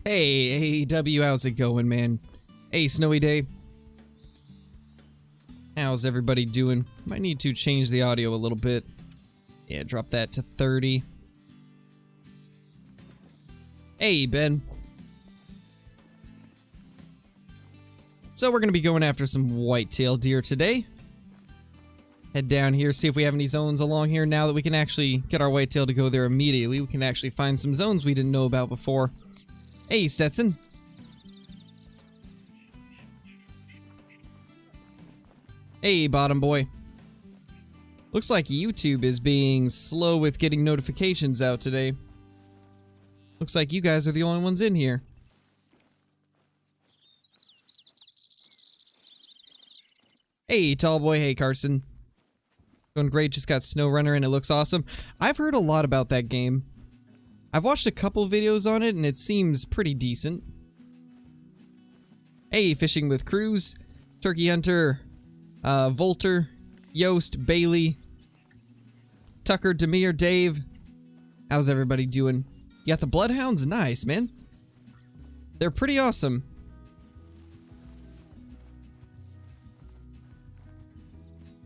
Hey, AEW, how's it going, man? Hey, Snowy Day. How's everybody doing? Might need to change the audio a little bit. Yeah, drop that to 30. Hey, Ben. So we're going to be going after some whitetail deer today. Head down here, see if we have any zones along here. Now that we can actually get our whitetail to go there immediately, we can actually find some zones we didn't know about before. Hey, Stetson. Hey, Bottom Boy. Looks like YouTube is being slow with getting notifications out today. Looks like you guys are the only ones in here. Hey, Tall Boy. Hey, Carson. Going great, just got SnowRunner and it looks awesome. I've heard a lot about that game. I've watched a couple videos on it and it seems pretty decent. Hey, Fishing with Cruz, Turkey Hunter, Volter, Yost, Bailey, Tucker, Demir, Dave. How's everybody doing? You got the Bloodhounds? Nice, man. They're pretty awesome.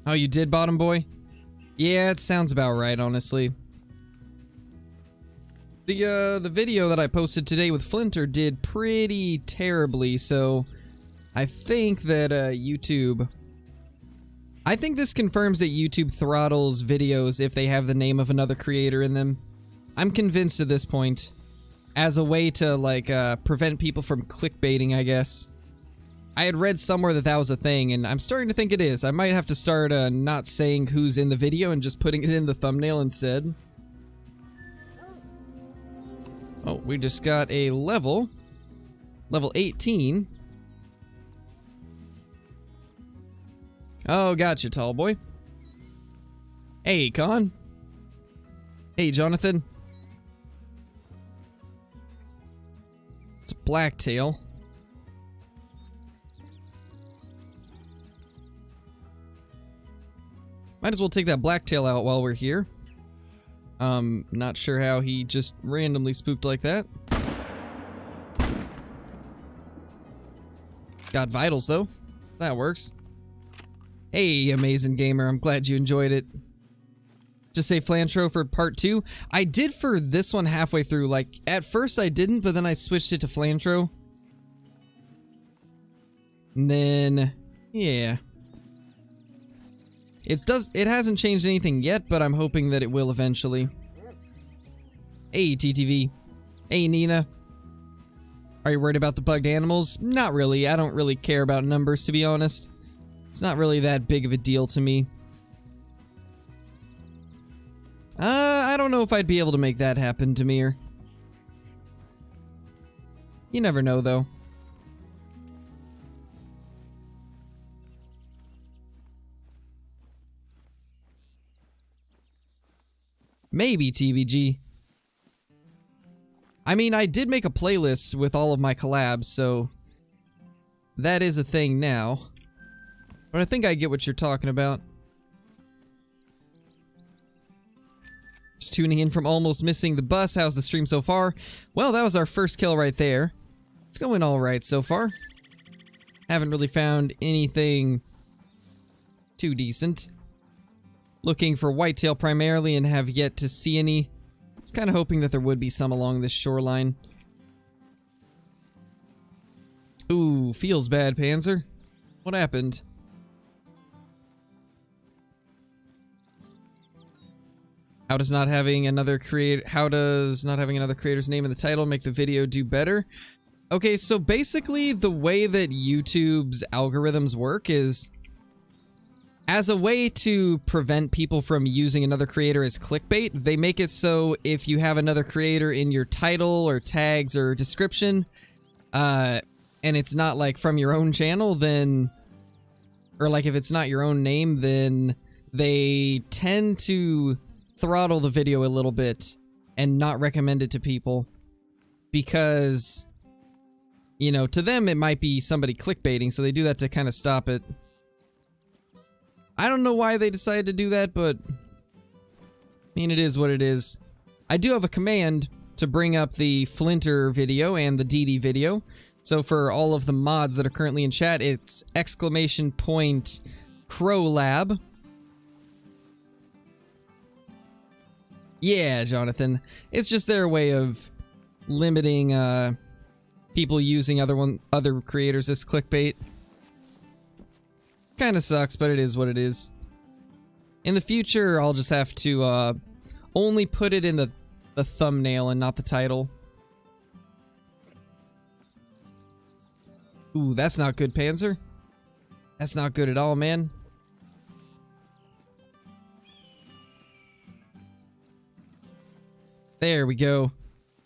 Oh, you did, Bottom Boy? Yeah, it sounds about right, honestly. The video that I posted today with Flinter did pretty terribly, so I think that YouTube... I think this confirms that YouTube throttles videos if they have the name of another creator in them. I'm convinced at this point. As a way to, like, prevent people from clickbaiting, I guess. I had read somewhere that that was a thing, and I'm starting to think it is. I might have to start not saying who's in the video and just putting it in the thumbnail instead. Oh, we just got a level. Level 18. Oh, gotcha, Tall Boy. Hey, Con. Hey, Jonathan. It's a blacktail. Might as well take that blacktail out while we're here. Not sure how he just randomly spooked like that. Got vitals, though. That works. Hey, Amazing Gamer, I'm glad you enjoyed it. Just say Flantro for part 2. I did for this one halfway through. Like, at first I didn't, but then I switched it to Flantro. And then, yeah. It hasn't changed anything yet, but I'm hoping that it will eventually. Hey, TTV. Hey, Nina. Are you worried about the bugged animals? Not really. I don't really care about numbers, to be honest. It's not really that big of a deal to me. I don't know if I'd be able to make that happen, Demir. You never know, though. Maybe, TVG. I mean, I did make a playlist with all of my collabs, so... that is a thing now. But I think I get what you're talking about. Just tuning in from almost missing the bus. How's the stream so far? Well, that was our first kill right there. It's going alright so far. Haven't really found anything too decent. Looking for whitetail primarily and have yet to see any. I was kind of hoping that there would be some along this shoreline. Ooh, feels bad, Panzer. What happened? How does not having another creator's name in the title make the video do better? Okay, so basically the way that YouTube's algorithms work is as a way to prevent people from using another creator as clickbait, they make it so if you have another creator in your title or tags or description, and it's not like from your own channel, then, or like if it's not your own name, then they tend to throttle the video a little bit and not recommend it to people because, you know, to them it might be somebody clickbaiting, so they do that to kind of stop it. I don't know why they decided to do that, but I mean, it is what it is. I do have a command to bring up the Flinter video and the DD video. So for all of the mods that are currently in chat, it's !CrowLab. Yeah, Jonathan. It's just their way of limiting people using other creators as clickbait. Kinda sucks, but it is what it is. In the future, I'll just have to only put it in the thumbnail and not the title. Ooh, that's not good, Panzer. That's not good at all, man. There we go.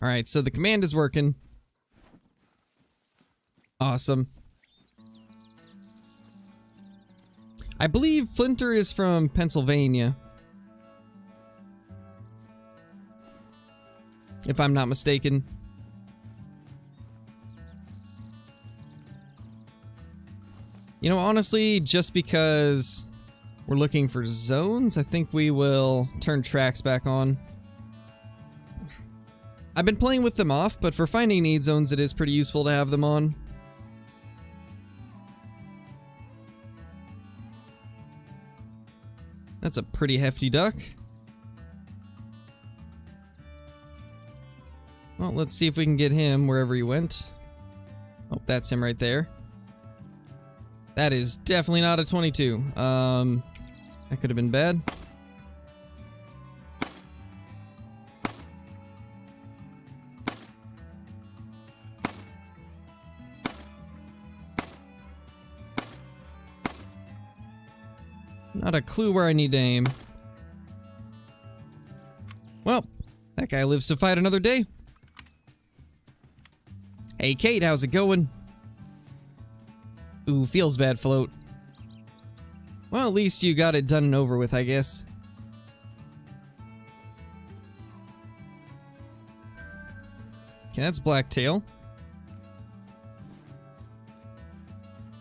Alright, so the command is working. Awesome. I believe Flinter is from Pennsylvania, if I'm not mistaken. You know, honestly, just because we're looking for zones, I think we will turn TruRACS back on. I've been playing with them off, but for finding need zones, it is pretty useful to have them on. That's a pretty hefty duck. Well, let's see if we can get him wherever he went. Oh, that's him right there. That is definitely not a 22. That could have been bad. Not a clue where I need to aim. Well, that guy lives to fight another day. Hey, Kate, how's it going? Ooh, feels bad, Float. Well, at least you got it done and over with, I guess. Okay, that's Blacktail.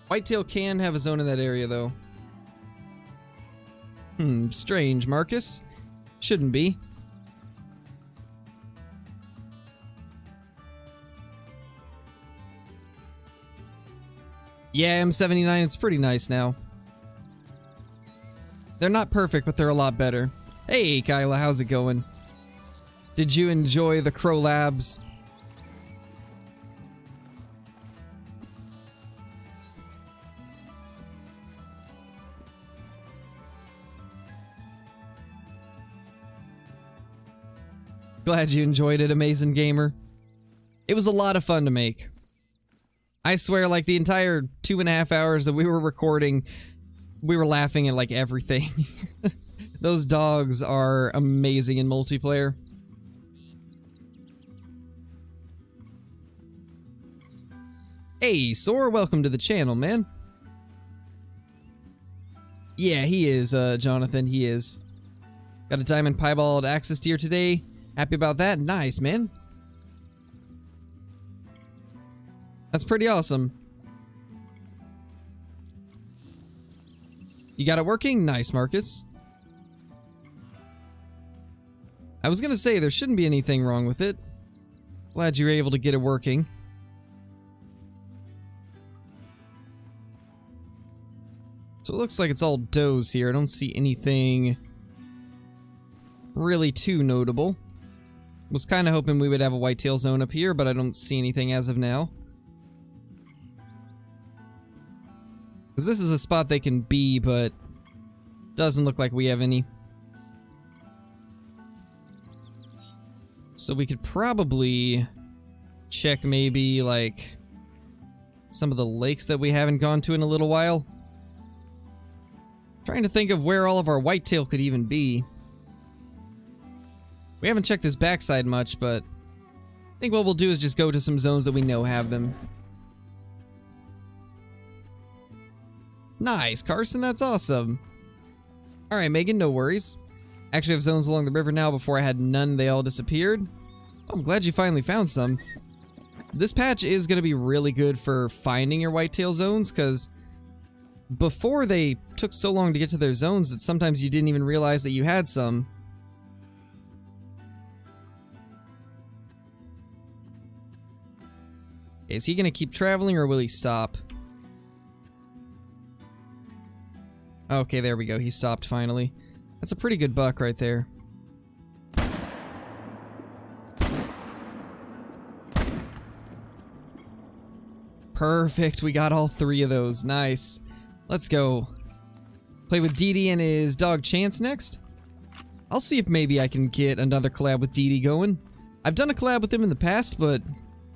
Whitetail can have a zone in that area, though. Strange, Marcus. Shouldn't be. Yeah, M79, it's pretty nice now. They're not perfect, but they're a lot better. Hey, Kyla, how's it going? Did you enjoy the Crow Labs? Glad you enjoyed it, Amazing Gamer. It was a lot of fun to make. I swear, like, the entire 2.5 hours that we were recording, we were laughing at, like, everything. Those dogs are amazing in multiplayer. Hey, Sor, welcome to the channel, man. Yeah, he is, Jonathan, he is. Got a diamond piebald access deer today. Happy about that? Nice, man. That's pretty awesome. You got it working? Nice, Marcus. I was gonna say, there shouldn't be anything wrong with it. Glad you were able to get it working. So it looks like it's all does here. I don't see anything really too notable. Was kind of hoping we would have a whitetail zone up here, but I don't see anything as of now. Because this is a spot they can be, but doesn't look like we have any. So we could probably check maybe, like, some of the lakes that we haven't gone to in a little while. Trying to think of where all of our whitetail could even be. We haven't checked this backside much, but I think what we'll do is just go to some zones that we know have them. Nice, Carson, that's awesome. Alright, Megan, no worries. Actually, I have zones along the river now. Before I had none, they all disappeared. Oh, I'm glad you finally found some. This patch is going to be really good for finding your whitetail zones, because before they took so long to get to their zones that sometimes you didn't even realize that you had some. Is he gonna keep traveling or will he stop? Okay, there we go. He stopped finally. That's a pretty good buck right there. Perfect. We got all 3 of those. Nice. Let's go. Play with Dee and his dog Chance next. I'll see if maybe I can get another collab with Dee going. I've done a collab with him in the past, but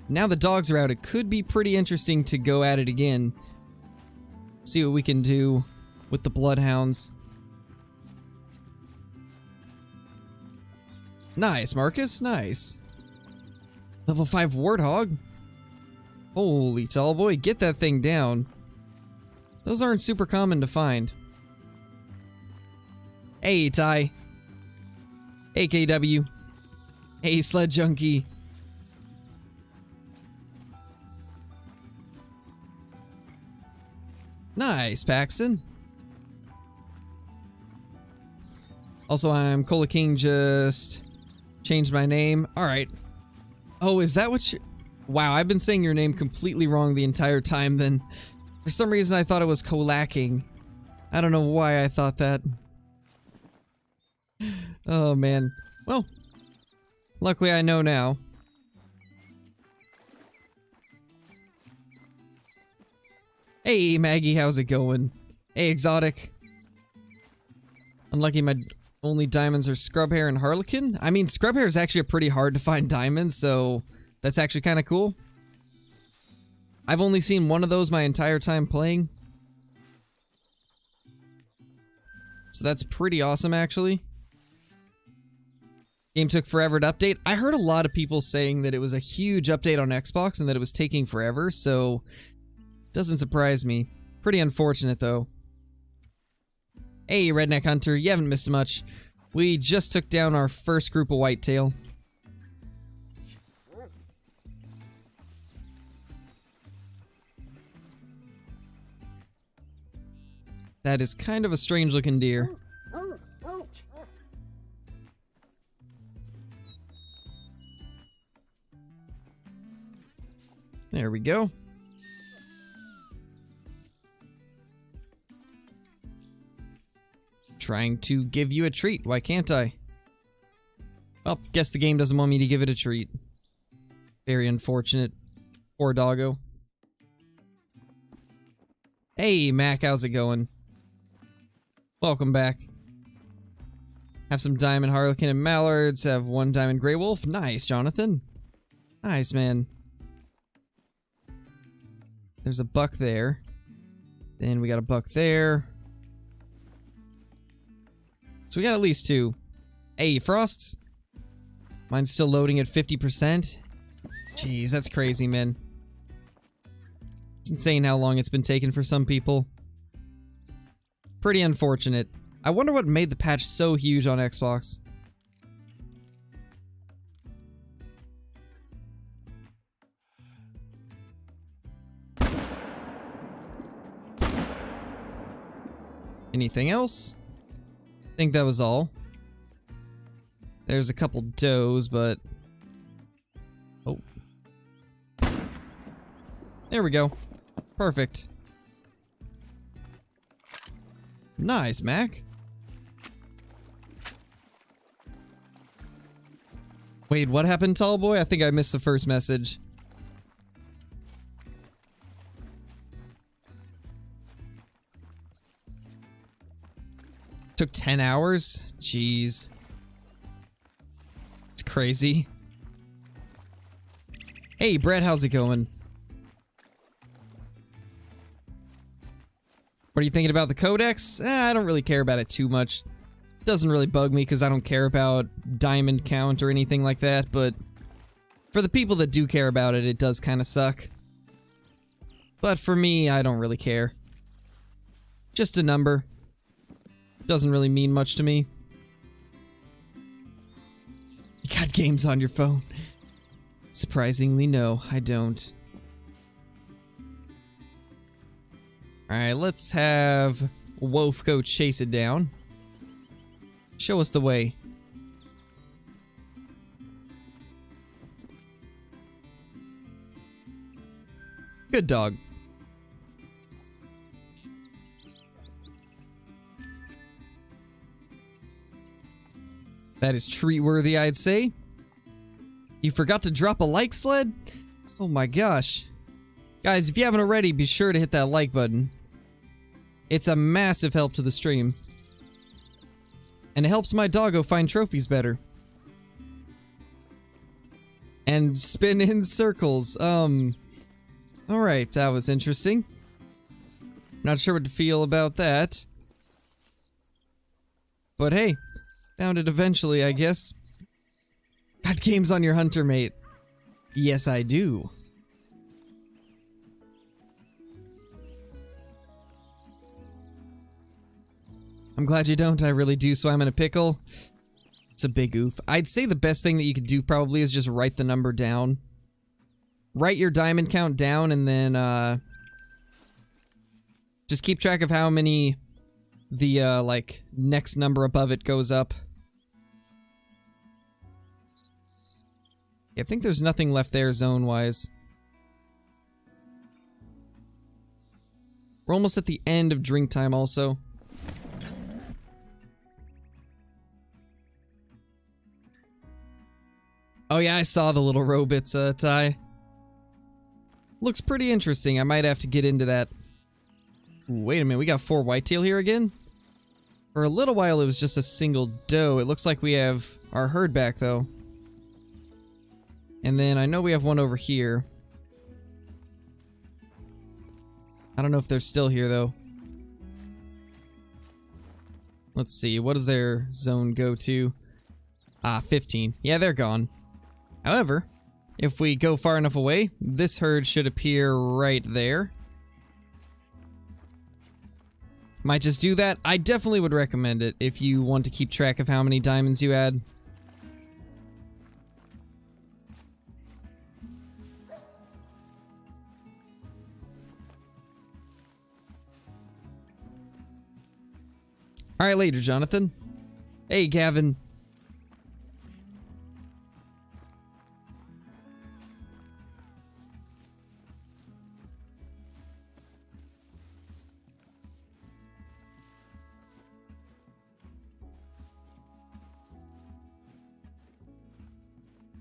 now the dogs are out, it could be pretty interesting to go at it again. See what we can do with the Bloodhounds. Nice, Marcus. Nice. Level 5 Warthog. Holy tall boy, get that thing down. Those aren't super common to find. Hey, Ty. Hey, KW. Hey, Sled Junkie. Nice, Paxton. Also, I'm Cola King, just changed my name. Alright. Oh, is that what you... Wow, I've been saying your name completely wrong the entire time then. For some reason I thought it was Colacking. I don't know why I thought that. Oh man. Well, luckily I know now. Hey Maggie, how's it going? Hey Exotic. Unlucky my only diamonds are Scrubhair and Harlequin. I mean, Scrubhair is actually a pretty hard to find diamond, so that's actually kind of cool. I've only seen one of those my entire time playing. So that's pretty awesome, actually. Game took forever to update. I heard a lot of people saying that it was a huge update on Xbox and that it was taking forever, so doesn't surprise me. Pretty unfortunate, though. Hey, Redneck Hunter, you haven't missed much. We just took down our first group of whitetail. That is kind of a strange looking deer. There we go. Trying to give you a treat. Why can't I? Well, guess the game doesn't want me to give it a treat. Very unfortunate. Poor doggo. Hey, Mac, how's it going? Welcome back. Have some diamond harlequin and mallards. Have 1 diamond gray wolf. Nice, Jonathan. Nice, man. There's a buck there. Then we got a buck there. So we got at least 2. Hey, Frosts. Mine's still loading at 50%. Jeez, that's crazy, man. It's insane how long it's been taking for some people. Pretty unfortunate. I wonder what made the patch so huge on Xbox. Anything else? I think that was all. There's a couple does, but... Oh. There we go. Perfect. Nice, Mac. Wait, what happened, tall boy? I think I missed the first message. Took 10 hours? Jeez. It's crazy. Hey, Brett, how's it going? What are you thinking about the codex? I don't really care about it too much. Doesn't really bug me because I don't care about diamond count or anything like that, but for the people that do care about it, it does kind of suck. But for me, I don't really care. Just a number. Doesn't really mean much to me. You got games on your phone? Surprisingly, no, I don't. Alright, let's have Wolf go chase it down. Show us the way. Good dog. That is treat-worthy, I'd say. You forgot to drop a like sled? Oh my gosh. Guys, if you haven't already, be sure to hit that like button. It's a massive help to the stream. And it helps my doggo find trophies better. And spin in circles. Alright, that was interesting. Not sure what to feel about that. But hey, found it eventually, I guess. Got games on your hunter, mate. Yes, I do. I'm glad you don't. I really do, so I'm in a pickle. It's a big oof. I'd say the best thing that you could do probably is just write the number down. Write your diamond count down and then, just keep track of how many the, like, next number above it goes up. I think there's nothing left there zone-wise. We're almost at the end of drink time also. Oh yeah, I saw the little robots, Ty. Looks pretty interesting. I might have to get into that. Ooh, wait a minute, we got 4 whitetail here again? For a little while it was just a single doe. It looks like we have our herd back though. And then I know we have one over here. I don't know if they're still here though. Let's see, what does their zone go to? Ah, 15. Yeah, they're gone. However, if we go far enough away, this herd should appear right there. Might just do that. I definitely would recommend it if you want to keep track of how many diamonds you add. Alright, later, Jonathan. Hey, Gavin.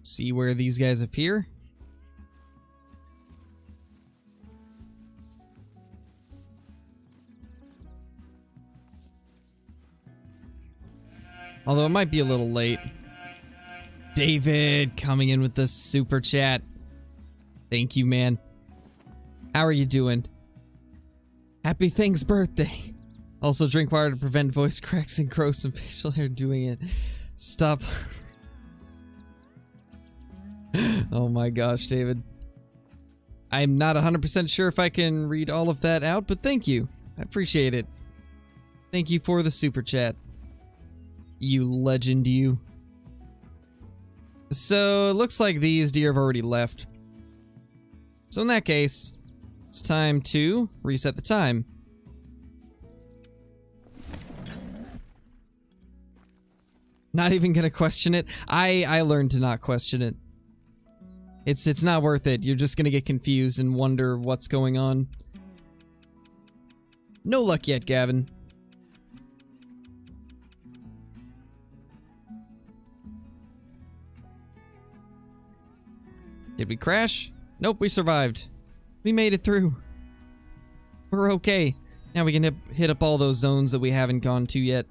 See where these guys appear. Although it might be a little late. David coming in with the super chat. Thank you, man. How are you doing? Happy Thing's birthday. Also drink water to prevent voice cracks and gross and facial hair doing it. Stop. Oh my gosh, David. I'm not 100% sure if I can read all of that out, but thank you. I appreciate it. Thank you for the super chat. You legend, you. So, it looks like these deer have already left. So in that case, it's time to reset the time. Not even gonna question it. I learned to not question it. It's not worth it. You're just gonna get confused and wonder what's going on. No luck yet, Gavin. Did we crash? Nope, we survived. We made it through. We're okay. Now we can hit up all those zones that we haven't gone to yet.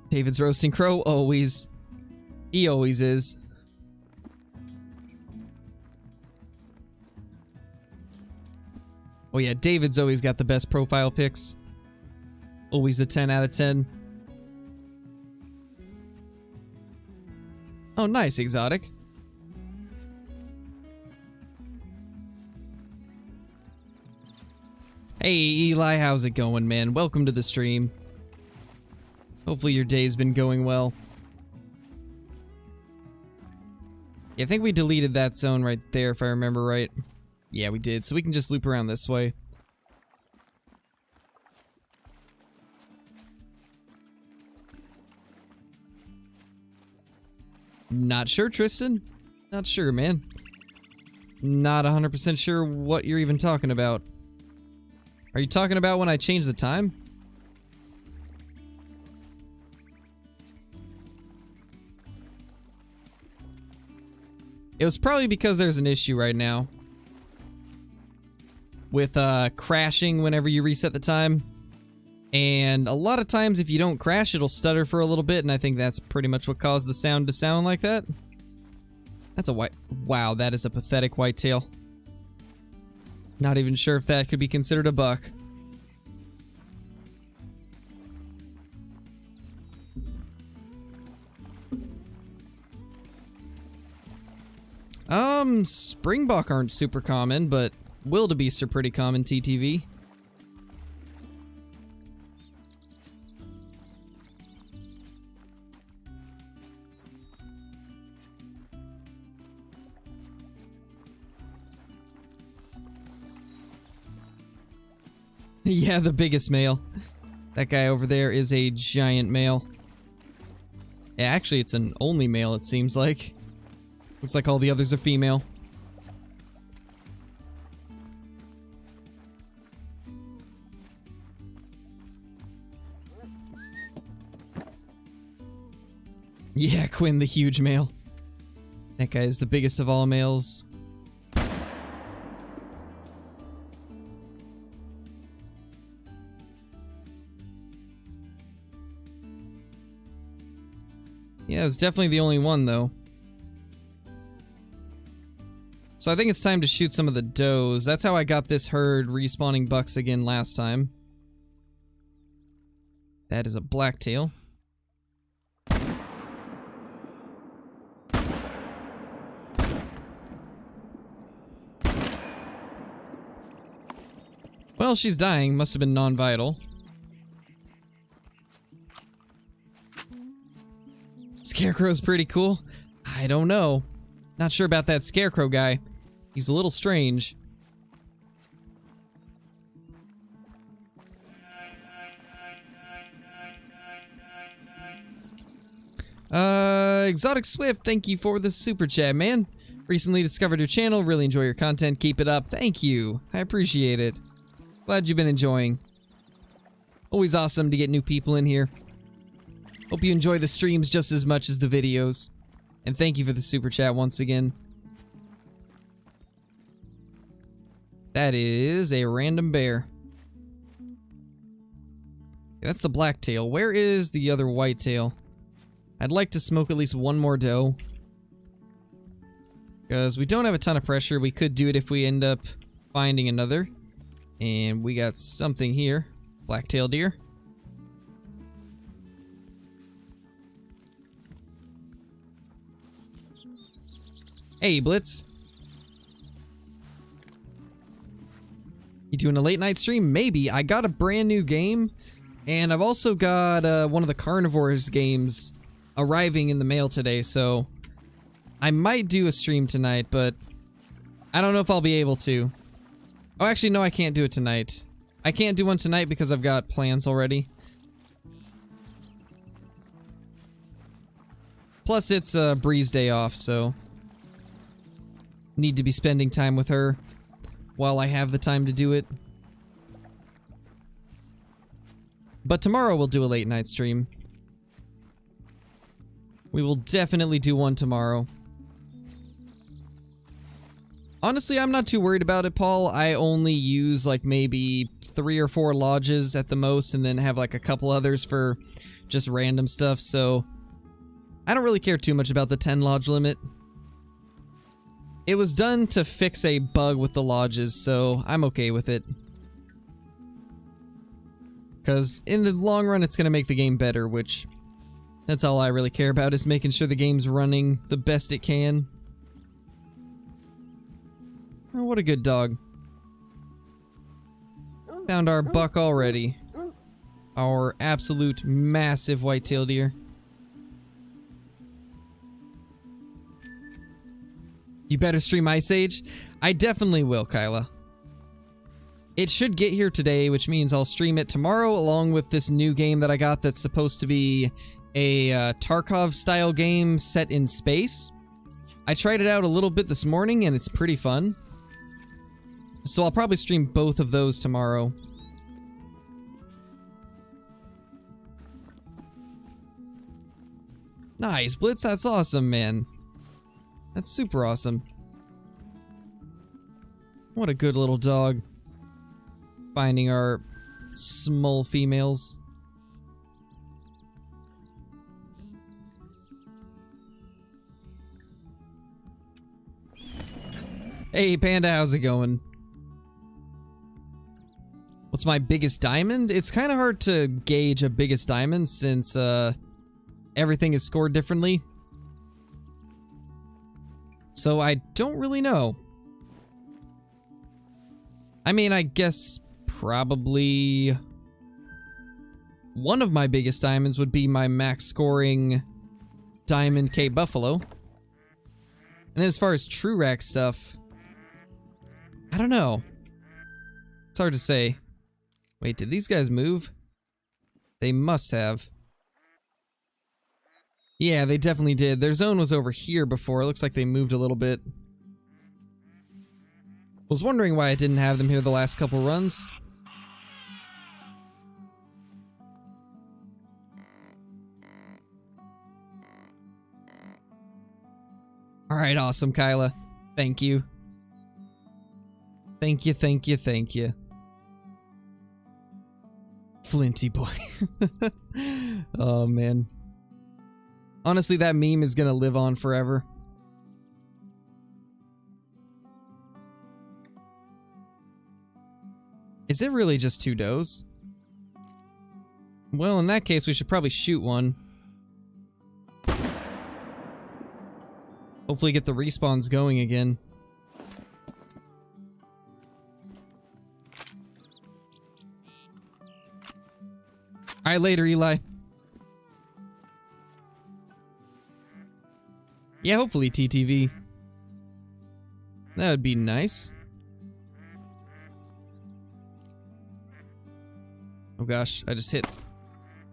David's roasting crow, always. He always is. Oh yeah, David's always got the best profile pics. Always a 10 out of 10. Oh, nice, exotic. Hey, Eli, how's it going, man? Welcome to the stream. Hopefully your day's been going well. Yeah, I think we deleted that zone right there, if I remember right. Yeah, we did, so we can just loop around this way. Not sure, Tristan. Not sure, man. Not 100% sure what you're even talking about. Are you talking about when I changed the time? It was probably because there's an issue right now with crashing whenever you reset the time. And a lot of times if you don't crash, it'll stutter for a little bit, and I think that's pretty much what caused the sound to sound like that. That's a white... Wow, that is a pathetic whitetail. Not even sure if that could be considered a buck. Springbuck aren't super common, but wildebeests are pretty common TTV. Yeah, the biggest male. That guy over there is a giant male. Yeah, actually, it's an only male, it seems like. Looks like all the others are female. Yeah, Quinn, the huge male. That guy is the biggest of all males. Yeah, it was definitely the only one, though. So I think it's time to shoot some of the does. That's how I got this herd respawning bucks again last time. That is a blacktail. Well, she's dying. Must have been non-vital. Scarecrow's pretty cool. I don't know. Not sure about that scarecrow guy. He's a little strange. Exotic Swift, thank you for the super chat, man. Recently discovered your channel. Really enjoy your content. Keep it up. Thank you. I appreciate it. Glad you've been enjoying. Always awesome to get new people in here. Hope you enjoy the streams just as much as the videos. And thank you for the super chat once again. That is a random bear. Yeah, that's the blacktail. Where is the other whitetail? I'd like to smoke at least one more doe. Because we don't have a ton of pressure. We could do it if we end up finding another. And we got something here. Blacktail deer. Hey, Blitz. You doing a late night stream? Maybe. I got a brand new game, and I've also got one of the Carnivores games arriving in the mail today, so I might do a stream tonight, but I don't know if I'll be able to. Oh, actually, no, I can't do it tonight. I can't do one tonight because I've got plans already. Plus, it's Bree's day off, so need to be spending time with her while I have the time to do it. But tomorrow we'll do a late night stream. We will definitely do one tomorrow. Honestly, I'm not too worried about it, Paul. I only use like maybe 3 or 4 lodges at the most, and then have like a couple others for just random stuff, so I don't really care too much about the 10 lodge limit. It was done to fix a bug with the lodges, so I'm okay with it. Because in the long run, it's going to make the game better, which that's all I really care about, is making sure the game's running the best it can. Oh, what a good dog. Found our buck already. Our absolute massive white-tailed deer. You better stream Ice Age? I definitely will, Kyla. It should get here today, which means I'll stream it tomorrow, along with this new game that I got that's supposed to be a Tarkov-style game set in space. I tried it out a little bit this morning and it's pretty fun. So I'll probably stream both of those tomorrow. Nice, Blitz, that's awesome, man. That's super awesome. What a good little dog. Finding our small females. Hey, Panda, how's it going? What's my biggest diamond? It's kind of hard to gauge a biggest diamond since, everything is scored differently. So I don't really know. I mean, I guess probably one of my biggest diamonds would be my max scoring Diamond K Buffalo. And then as far as TruRACS stuff, I don't know. It's hard to say. Wait, did these guys move? They must have. Yeah, they definitely did. Their zone was over here before. It looks like they moved a little bit. Was wondering why I didn't have them here the last couple runs. Alright, awesome, Kyla. Thank you. Thank you, thank you, thank you. Flinty boy. Oh, man. Honestly, that meme is gonna live on forever. Is it really just 2 does? Well, in that case, we should probably shoot one. Hopefully get the respawns going again. Alright, later, Eli. Yeah, hopefully TTV. That would be nice. Oh gosh, I just hit...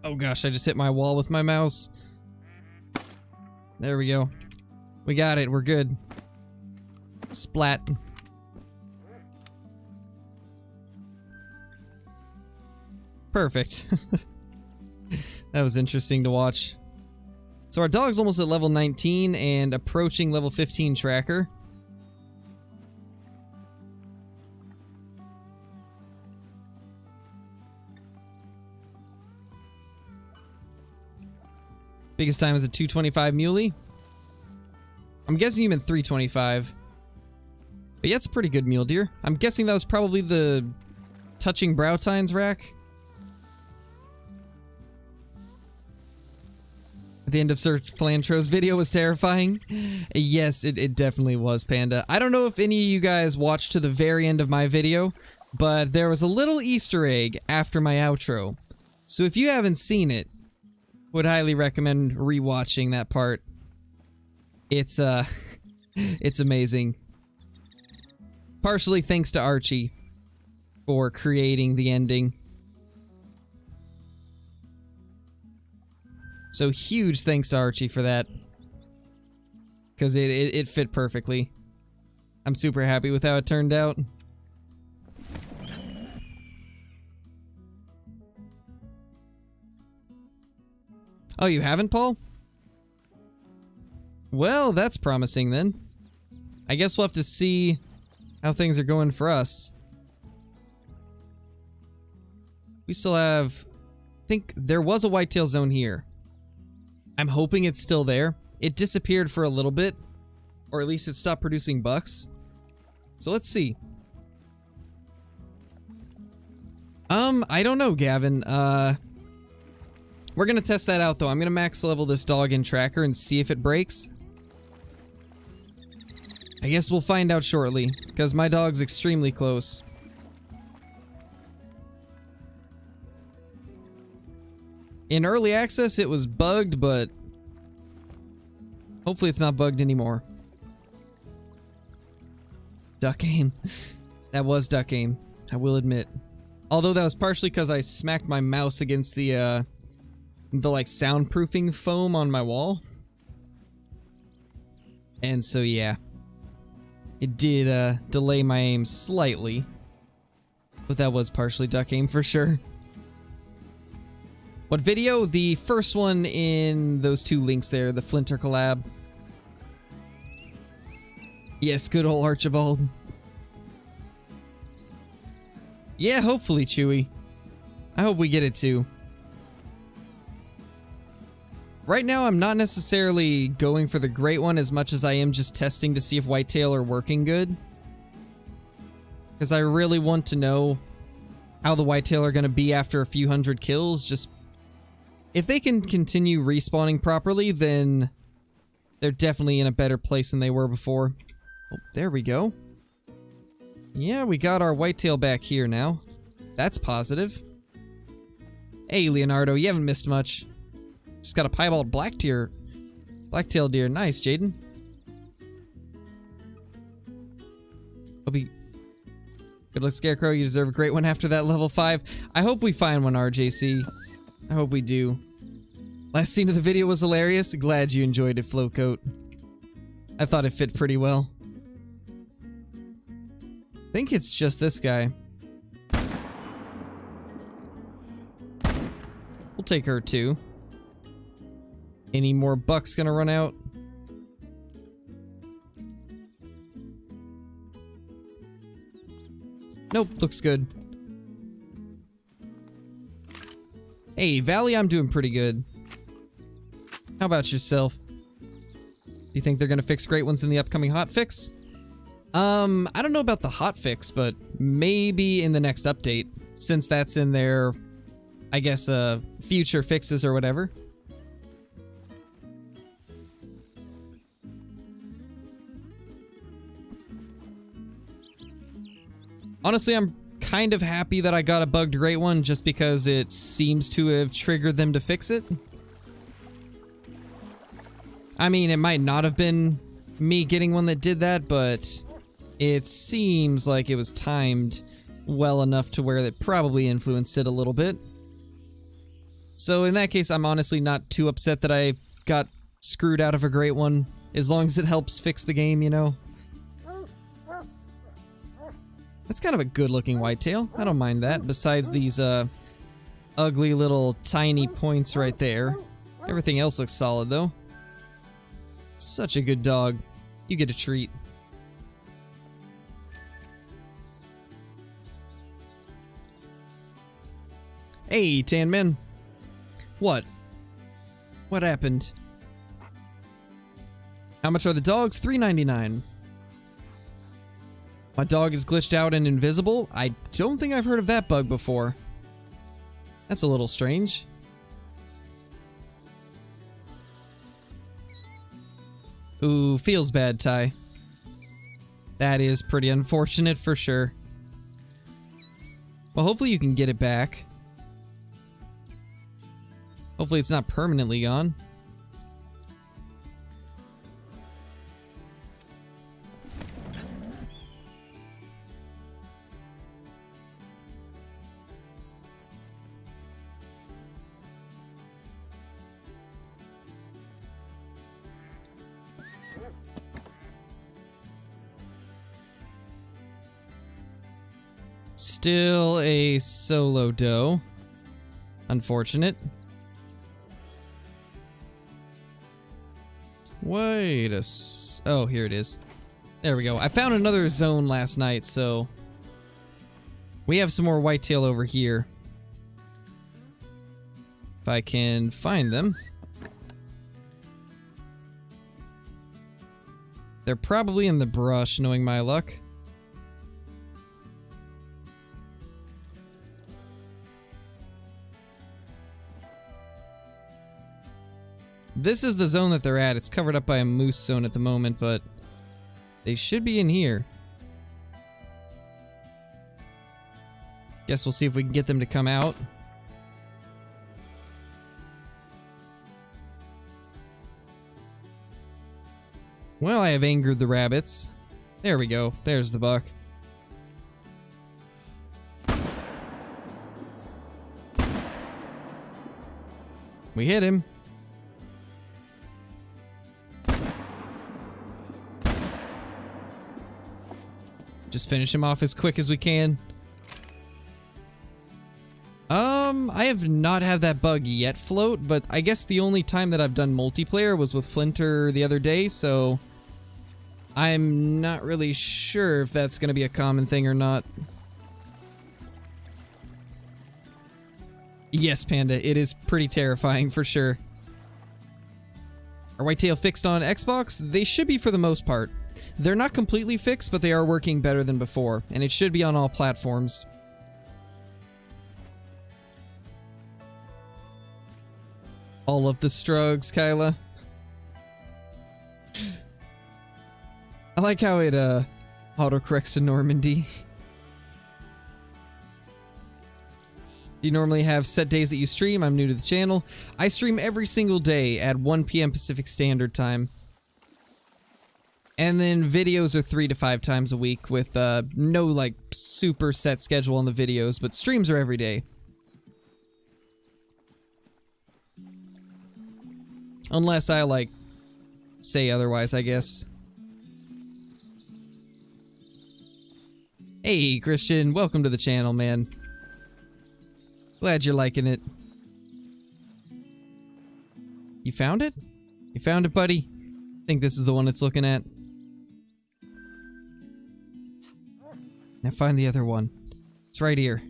Oh gosh, I just hit my wall with my mouse. There we go. We got it, we're good. Splat. Perfect. That was interesting to watch. So our dog's almost at level 19 and approaching level 15 tracker. Biggest time is a 225 muley. I'm guessing you meant 325. But yeah, it's a pretty good mule deer. I'm guessing that was probably the touching brow tines rack. The end of Sir Flantro's video was terrifying. Yes, it definitely was, Panda. I don't know if any of you guys watched to the very end of my video, but there was a little Easter egg after my outro. So if you haven't seen it, would highly recommend rewatching that part. It's it's amazing. Partially thanks to Archie for creating the ending. So huge thanks to Archie for that. Because it fit perfectly. I'm super happy with how it turned out. Oh, you haven't, Paul? Well, that's promising then. I guess we'll have to see how things are going for us. We still have... I think there was a whitetail zone here. I'm hoping it's still there. It disappeared for a little bit. Or at least it stopped producing bucks. So let's see. I don't know, Gavin. We're gonna test that out, though. I'm gonna max level this dog in tracker and see if it breaks. I guess we'll find out shortly, because my dog's extremely close. In early access, it was bugged, but hopefully it's not bugged anymore. Duck aim. That was duck aim, I will admit. Although that was partially because I smacked my mouse against the like soundproofing foam on my wall. And so, yeah. It did delay my aim slightly. But that was partially duck aim for sure. What video? The first one in those two links there, the Flinter collab. Yes, good old Archibald. Yeah, hopefully, Chewy. I hope we get it too. Right now, I'm not necessarily going for the great one as much as I am just testing to see if whitetail are working good. Because I really want to know how the whitetail are going to be after a few hundred kills. Just if they can continue respawning properly, then they're definitely in a better place than they were before. Oh, there we go. Yeah, we got our whitetail back here now. That's positive. Hey, Leonardo, you haven't missed much. Just got a piebald blacktail deer. Nice, Jaden. Good luck, Scarecrow. You deserve a great one after that level 5. I hope we find one, RJC. I hope we do. Last scene of the video was hilarious. Glad you enjoyed it, Flowcoat. I thought it fit pretty well. I think it's just this guy. We'll take her too. Any more bucks gonna run out? Nope, looks good. Hey, Valley, I'm doing pretty good. How about yourself? Do you think they're gonna fix great ones in the upcoming hotfix? I don't know about the hotfix, but maybe in the next update, since that's in their, I guess, future fixes or whatever. Honestly, I'm kind of happy that I got a bugged great one just because it seems to have triggered them to fix it. I mean, it might not have been me getting one that did that, but it seems like it was timed well enough to where it probably influenced it a little bit. So in that case, I'm honestly not too upset that I got screwed out of a great one, as long as it helps fix the game, you know? That's kind of a good-looking whitetail. I don't mind that, besides these, ugly little tiny points right there. Everything else looks solid, though. Such a good dog. You get a treat. Hey, Tan Man. What? What happened? How much are the dogs? $3.99. My dog is glitched out and invisible? I don't think I've heard of that bug before. That's a little strange. Ooh, feels bad, Ty. That is pretty unfortunate for sure. Well, hopefully you can get it back. Hopefully it's not permanently gone. Still a solo doe. Unfortunate. Wait a oh, here it is. There we go. I found another zone last night, so we have some more whitetail over here. If I can find them. They're probably in the brush, knowing my luck. This is the zone that they're at. It's covered up by a moose zone at the moment, but they should be in here. Guess we'll see if we can get them to come out. Well, I have angered the rabbits. There we go. There's the buck. We hit him. Just finish him off as quick as we can. I have not had that bug yet float, but I guess the only time that I've done multiplayer was with Flinter the other day, so I'm not really sure if that's gonna be a common thing or not. Yes, Panda, it is pretty terrifying for sure. Are Whitetail fixed on Xbox? They should be for the most part. They're not completely fixed, but they are working better than before, and it should be on all platforms. All of the strugs, Kyla. I like how it autocorrects to Normandy. Do you normally have set days that you stream? I'm new to the channel. I stream every single day at 1 p.m. Pacific Standard Time. And then videos are 3 to 5 times a week with no like super set schedule on the videos, but streams are every day. Unless I like say otherwise, I guess. Hey Christian, welcome to the channel, man. Glad you're liking it. You found it? You found it, buddy? I think this is the one it's looking at. Now find the other one. It's right here.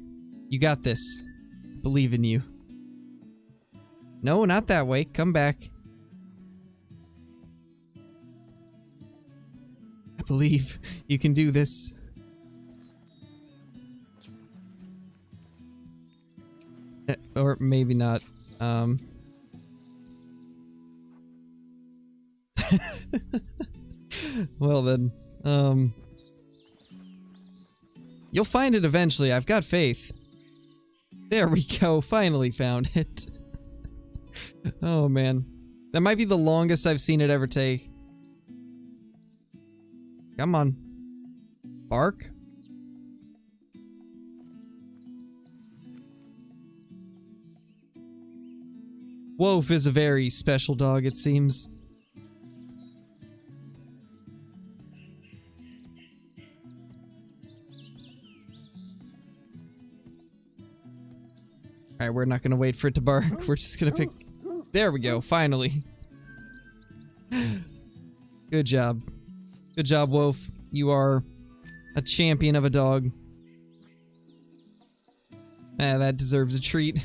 You got this. Believe in you. No, not that way. Come back. I believe you can do this. Or maybe not. Well then, you'll find it eventually. I've got faith. There we go. Finally found it. Oh man. That might be the longest I've seen it ever take. Come on. Bark? Wolf is a very special dog, it seems. Alright, we're not gonna wait for it to bark. We're just gonna pick... There we go, finally. Good job. Good job, Wolf. You are a champion of a dog. Ah, that deserves a treat.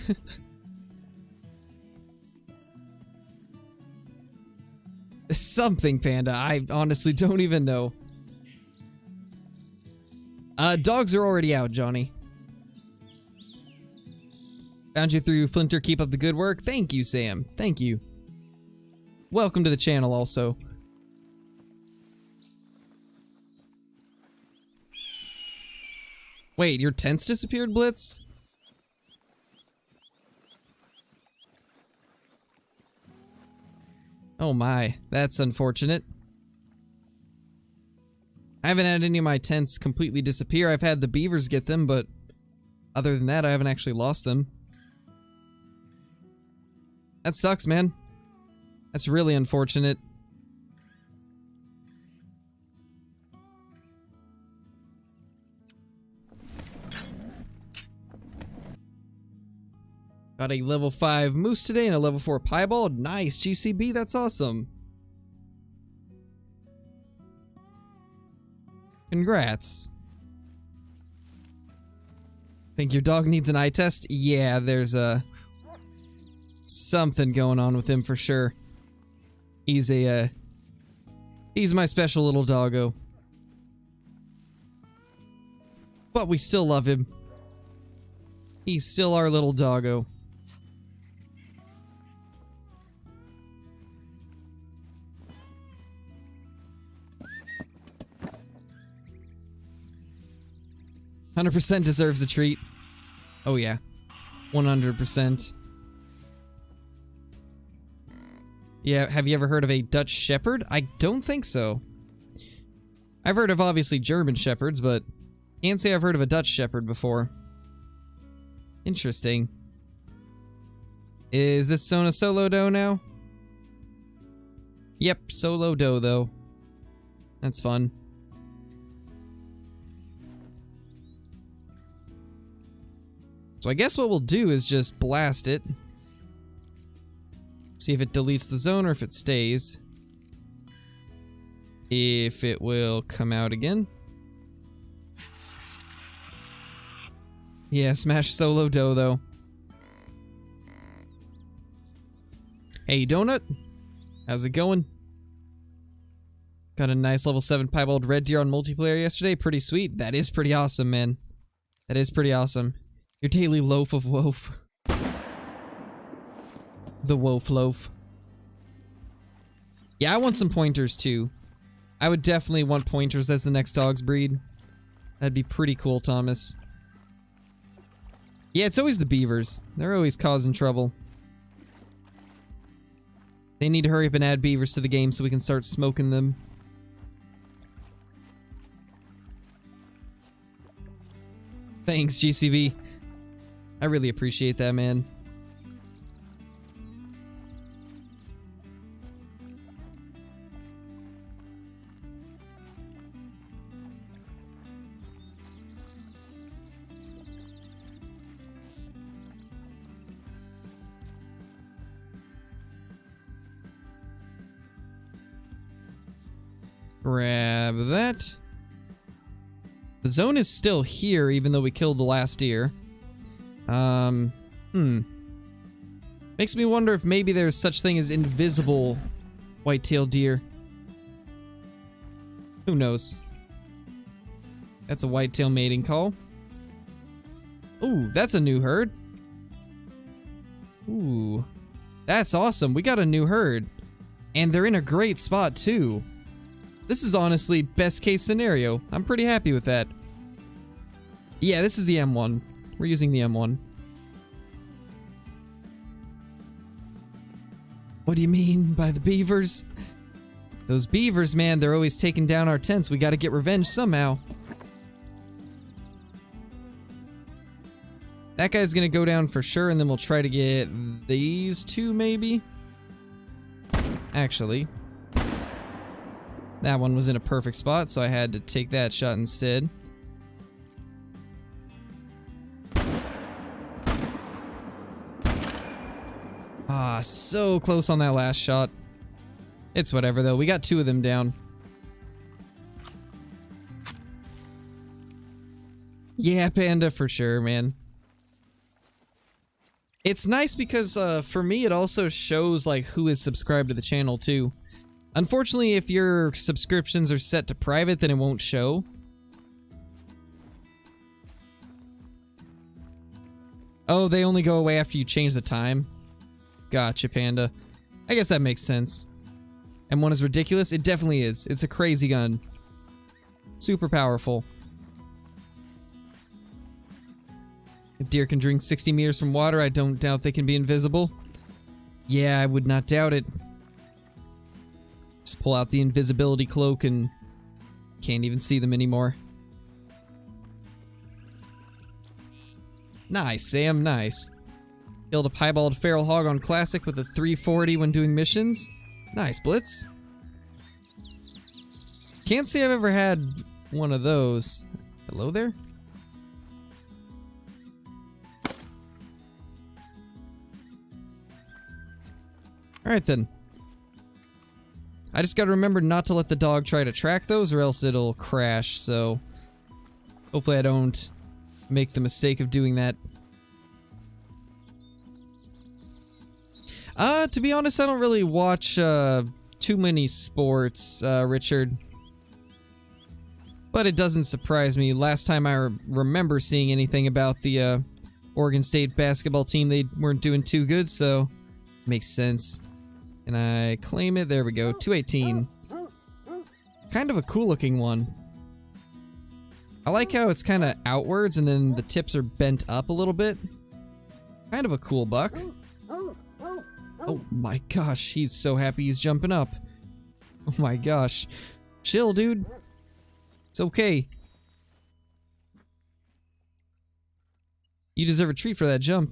Something, Panda. I honestly don't even know. Dogs are already out, Johnny. Found you through Flinter. Keep up the good work. Thank you, Sam. Thank you. Welcome to the channel, also. Wait, your tents disappeared, Blitz? Oh my, that's unfortunate. I haven't had any of my tents completely disappear. I've had the beavers get them, but other than that, I haven't actually lost them. That sucks, man. That's really unfortunate. Got a level 5 moose today and a level 4 piebald. Nice, GCB, that's awesome. Congrats. Think your dog needs an eye test? Yeah, there's something going on with him for sure. He's my special little doggo. But we still love him. He's still our little doggo. 100% deserves a treat. Oh yeah. 100%. Yeah, have you ever heard of a Dutch Shepherd? I don't think so. I've heard of obviously German Shepherds, but can't say I've heard of a Dutch Shepherd before. Interesting. Is this Sona solo doe now? Yep, solo doe though. That's fun. So I guess what we'll do is just blast it. See if it deletes the zone or if it stays. If it will come out again. Yeah, smash solo dough though. Hey, Donut. How's it going? Got a nice level 7 piebald red deer on multiplayer yesterday. Pretty sweet. That is pretty awesome, man. That is pretty awesome. Your daily loaf of woef. The woef loaf. Yeah, I want some pointers too. I would definitely want pointers as the next dog's breed. That'd be pretty cool, Thomas. Yeah, it's always the beavers. They're always causing trouble. They need to hurry up and add beavers to the game so we can start smoking them. Thanks, GCV. I really appreciate that, man. Grab that. The zone is still here, even though we killed the last deer. Makes me wonder if maybe there's such thing as invisible white-tailed deer. Who knows? That's a whitetail mating call. Ooh, that's a new herd. Ooh, that's awesome. We got a new herd. And they're in a great spot, too. This is honestly best case scenario. I'm pretty happy with that. Yeah, this is the M1. We're using the M1. What do you mean by the beavers? Those beavers, man, they're always taking down our tents. We gotta get revenge somehow. That guy's gonna go down for sure, and then we'll try to get these two, maybe? Actually. That one was in a perfect spot, so I had to take that shot instead. Ah, so close on that last shot. It's whatever, though. We got two of them down. Yeah, Panda, for sure, man. It's nice because, for me, it also shows, like, who is subscribed to the channel, too. Unfortunately, if your subscriptions are set to private, then it won't show. Oh, they only go away after you change the time? Gotcha, Panda. I guess that makes sense. M1 is ridiculous? It definitely is. It's a crazy gun. Super powerful. If deer can drink 60 meters from water, I don't doubt they can be invisible. Yeah, I would not doubt it. Just pull out the invisibility cloak and can't even see them anymore. Nice, Sam, nice. Killed a piebald feral hog on Classic with a 340 when doing missions. Nice, Blitz. Can't say I've ever had one of those. Hello there? Alright then. I just gotta remember not to let the dog try to track those or else it'll crash, so hopefully I don't make the mistake of doing that. To be honest, I don't really watch too many sports, Richard. But it doesn't surprise me. Last time I remember seeing anything about the Oregon State basketball team, they weren't doing too good, so makes sense. And I claim it. There we go. 218. Kind of a cool looking one. I like how it's kind of outwards and then the tips are bent up a little bit. Kind of a cool buck. Oh my gosh, he's so happy he's jumping up. Oh my gosh. Chill, dude. It's okay. You deserve a treat for that jump.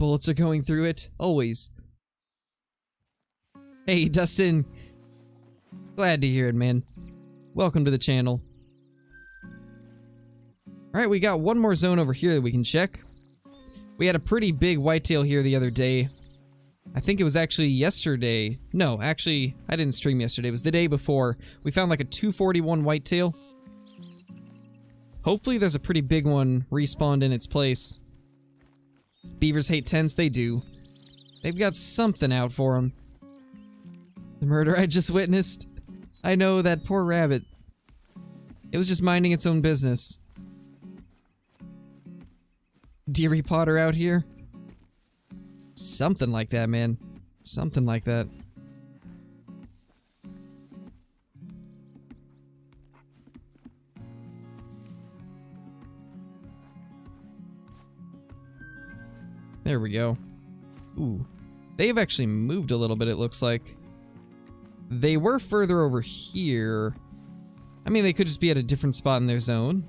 Bullets are going through it. Always. Hey, Dustin. Glad to hear it, man. Welcome to the channel. Alright, we got one more zone over here that we can check. We had a pretty big whitetail here the other day. I think it was actually yesterday. No, actually, I didn't stream yesterday. It was the day before. We found like a 241 whitetail. Hopefully there's a pretty big one respawned in its place. Beavers hate tents, they do. They've got something out for them. The murder I just witnessed. I know, that poor rabbit. It was just minding its own business. Deary Potter out here? Something like that, man. Something like that. There we go. Ooh. They've actually moved a little bit, it looks like. They were further over here. I mean, they could just be at a different spot in their zone.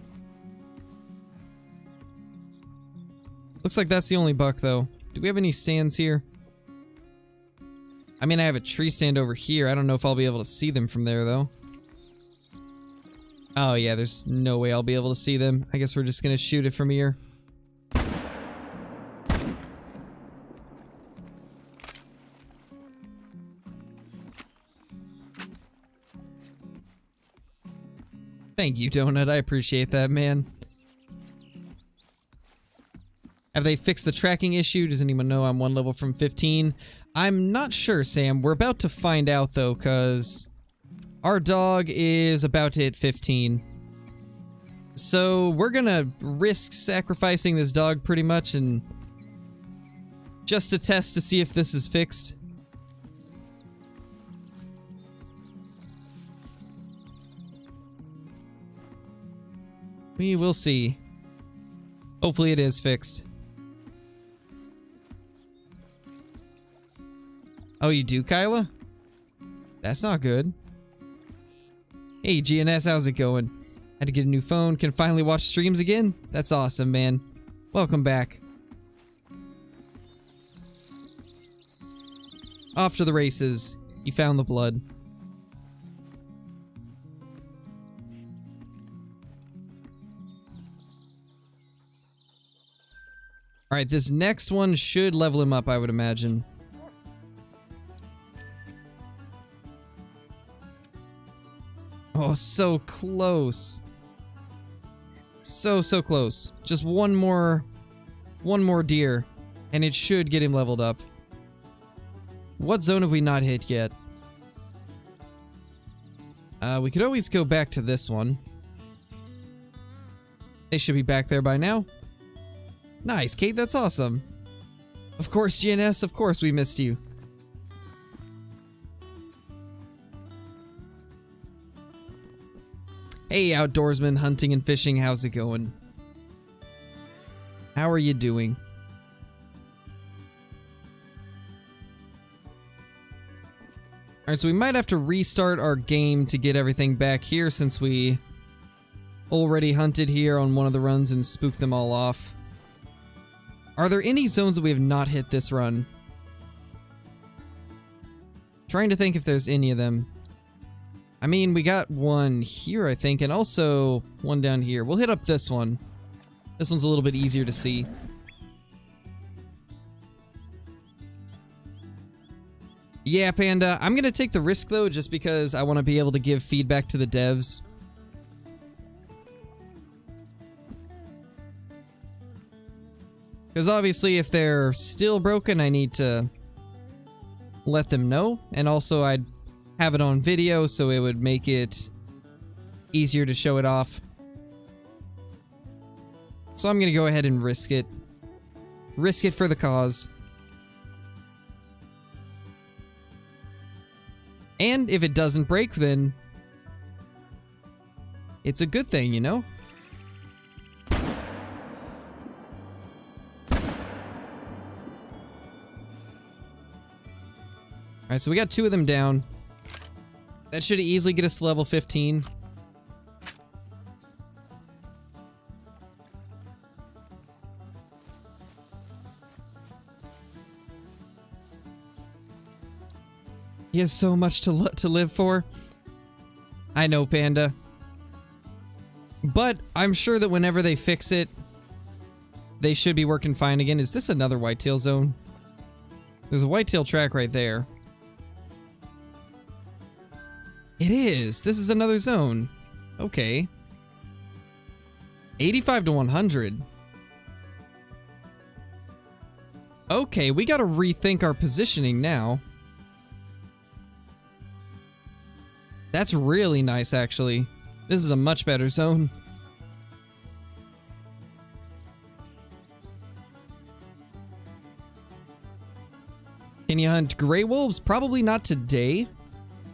Looks like that's the only buck, though. Do we have any stands here? I mean, I have a tree stand over here. I don't know if I'll be able to see them from there, though. Oh, yeah, there's no way I'll be able to see them. I guess we're just gonna shoot it from here. Thank you, Donut. I appreciate that, man. Have they fixed the tracking issue? Does anyone know I'm one level from 15? I'm not sure, Sam. We're about to find out, though, because our dog is about to hit 15. So we're gonna risk sacrificing this dog pretty much and just to test to see if this is fixed. We will see. Hopefully it is fixed. Oh, you do, Kyla? That's not good. Hey, GNS, how's it going? Had to get a new phone. Can finally watch streams again? That's awesome, man. Welcome back. Off to the races. You found the blood. Alright, this next one should level him up, I would imagine. Oh, so close. So close. Just one more deer, and it should get him leveled up. What zone have we not hit yet? We could always go back to this one. They should be back there by now. Nice, Kate, that's awesome. Of course, GNS, of course we missed you. Hey, outdoorsman, hunting and fishing, how's it going? How are you doing? Alright, so we might have to restart our game to get everything back here since we already hunted here on one of the runs and spooked them all off. Are there any zones that we have not hit this run? Trying to think if there's any of them. I mean, we got one here, I think, and also one down here. We'll hit up this one. This one's a little bit easier to see. Yeah, Panda, I'm gonna take the risk, though, just because I want to be able to give feedback to the devs. Because obviously, if they're still broken, I need to let them know. And also, I'd have it on video, so it would make it easier to show it off. So I'm going to go ahead and risk it. Risk it for the cause. And if it doesn't break, then it's a good thing, you know? Alright, so we got 2 of them down. That should easily get us to level 15. He has so much to live for. I know, Panda. But I'm sure that whenever they fix it, they should be working fine again. Is this another whitetail zone? There's a whitetail track right there. It is. This is another zone. Okay. 85 to 100. Okay, we gotta rethink our positioning now. That's really nice, actually. This is a much better zone. Can you hunt gray wolves? Probably not today,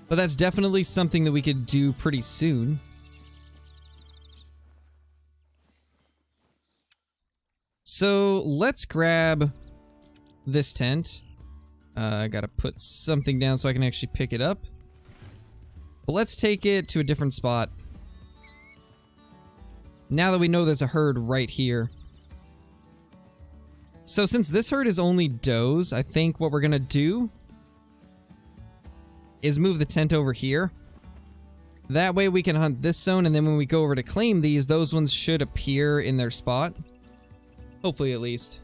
but that's definitely something that we could do pretty soon. So let's grab this tent. I gotta put something down so I can actually pick it up. But let's take it to a different spot. Now that we know there's a herd right here. So since this herd is only does, I think what we're gonna do is move the tent over here. That way we can hunt this zone, and then when we go over to claim these, those ones should appear in their spot. Hopefully, at least.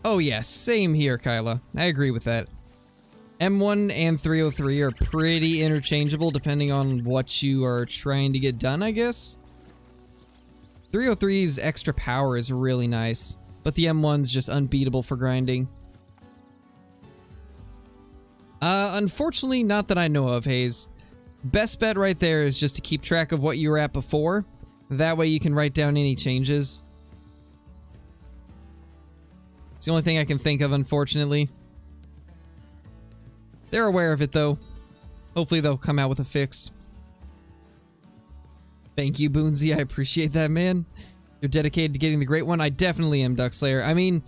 Oh yes, same here, Kyla. I agree with that. M1 and 303 are pretty interchangeable depending on what you are trying to get done, I guess. 303's extra power is really nice, but the M1's just unbeatable for grinding. Unfortunately, not that I know of, Hayes. Best bet right there is just to keep track of what you were at before. That way you can write down any changes. It's the only thing I can think of, unfortunately. They're aware of it, though. Hopefully they'll come out with a fix. Thank you, Boonsy. I appreciate that, man. You're dedicated to getting the great one. I definitely am, Duckslayer. I mean,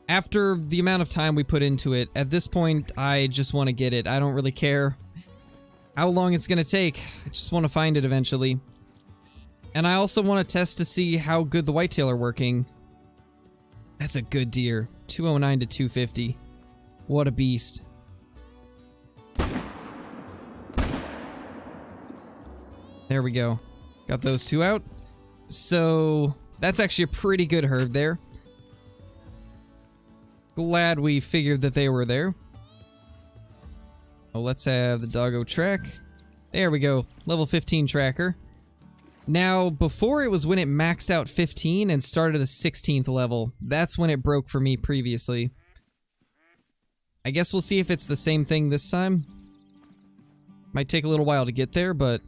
after the amount of time we put into it, at this point, I just want to get it. I don't really care how long it's going to take. I just want to find it eventually. And I also want to test to see how good the whitetail are working. That's a good deer. 209 to 250. What a beast. There we go. Got those two out. So that's actually a pretty good herd there. Glad we figured that they were there. Oh, let's have the doggo track. There we go. Level 15 tracker. Now, before it was when it maxed out 15 and started a 16th level. That's when it broke for me previously. I guess we'll see if it's the same thing this time. Might take a little while to get there, but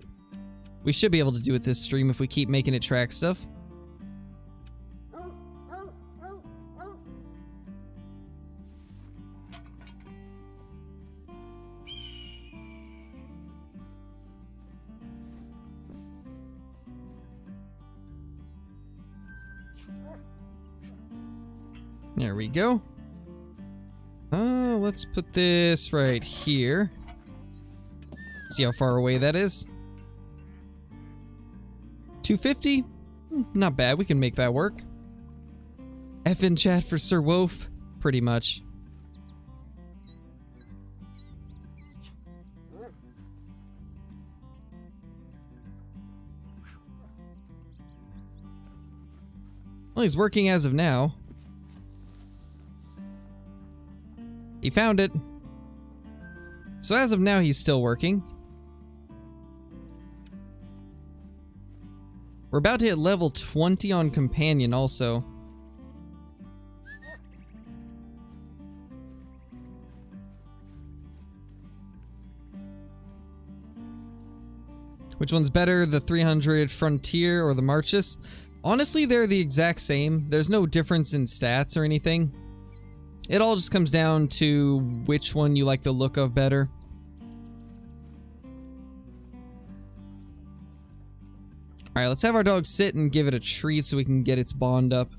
we should be able to do it this stream if we keep making it track stuff. There we go. Let's put this right here. See how far away that is. 250? Not bad, we can make that work. F in chat for Sir Wolf? Pretty much. Well, he's working as of now. He found it. So as of now, he's still working. We're about to hit level 20 on Companion also. Which one's better, the 300 Frontier or the Marchus? Honestly, they're the exact same. There's no difference in stats or anything. It all just comes down to which one you like the look of better. Alright, let's have our dog sit and give it a treat so we can get its bond up.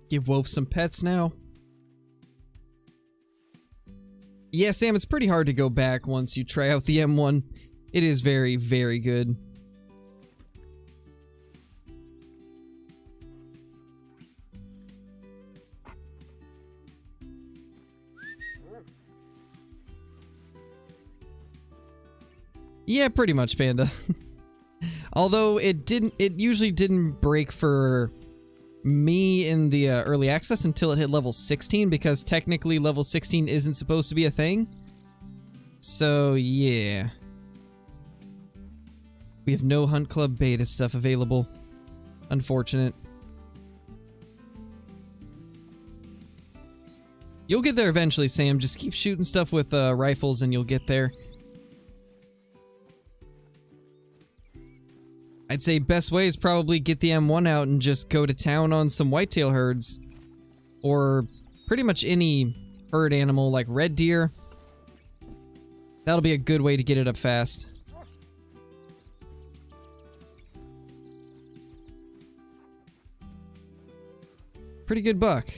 Give Wolf some pets now. Yeah, Sam, it's pretty hard to go back once you try out the M1. It is very, very good. Yeah, pretty much, Panda. Although it usually didn't break for me in the early access until it hit level 16, because technically level 16 isn't supposed to be a thing. So, yeah. We have no Hunt Club beta stuff available. Unfortunate. You'll get there eventually, Sam. Just keep shooting stuff with rifles and you'll get there. I'd say best way is probably get the M1 out and just go to town on some whitetail herds. Or pretty much any herd animal like red deer. That'll be a good way to get it up fast. Pretty good buck.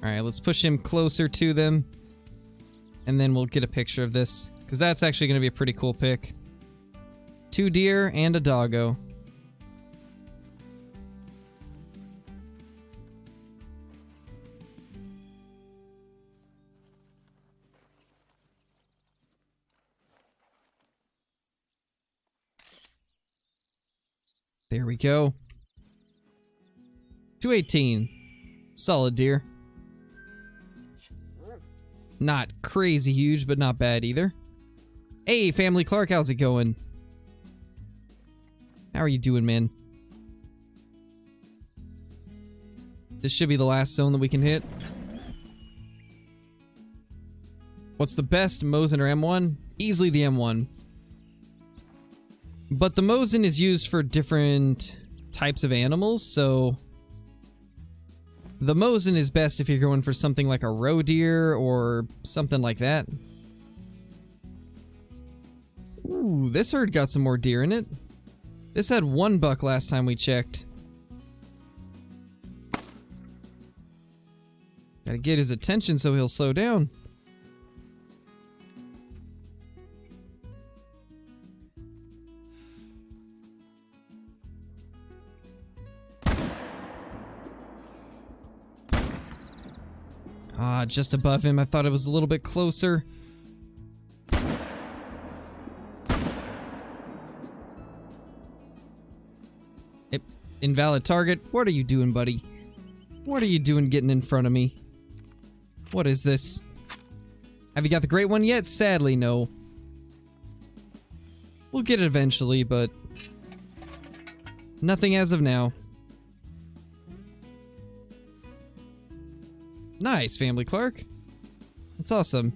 Alright, let's push him closer to them. And then we'll get a picture of this. Because that's actually going to be a pretty cool pic. 2 deer and a doggo. There we go. 218. Solid deer. Not crazy huge, but not bad either. Hey, Family Clark, how's it going? How are you doing, man? This should be the last zone that we can hit. What's the best, Mosin or M1? Easily the M1. But the Mosin is used for different types of animals, so the Mosin is best if you're going for something like a roe deer or something like that. Ooh, this herd got some more deer in it. This had 1 buck last time we checked. Gotta get his attention so he'll slow down. Ah, just above him. I thought it was a little bit closer. Invalid target. What are you doing, buddy? What are you doing getting in front of me? What is this? Have you got the great one yet? Sadly, no. We'll get it eventually, but nothing as of now. Nice, Family Clark. That's awesome.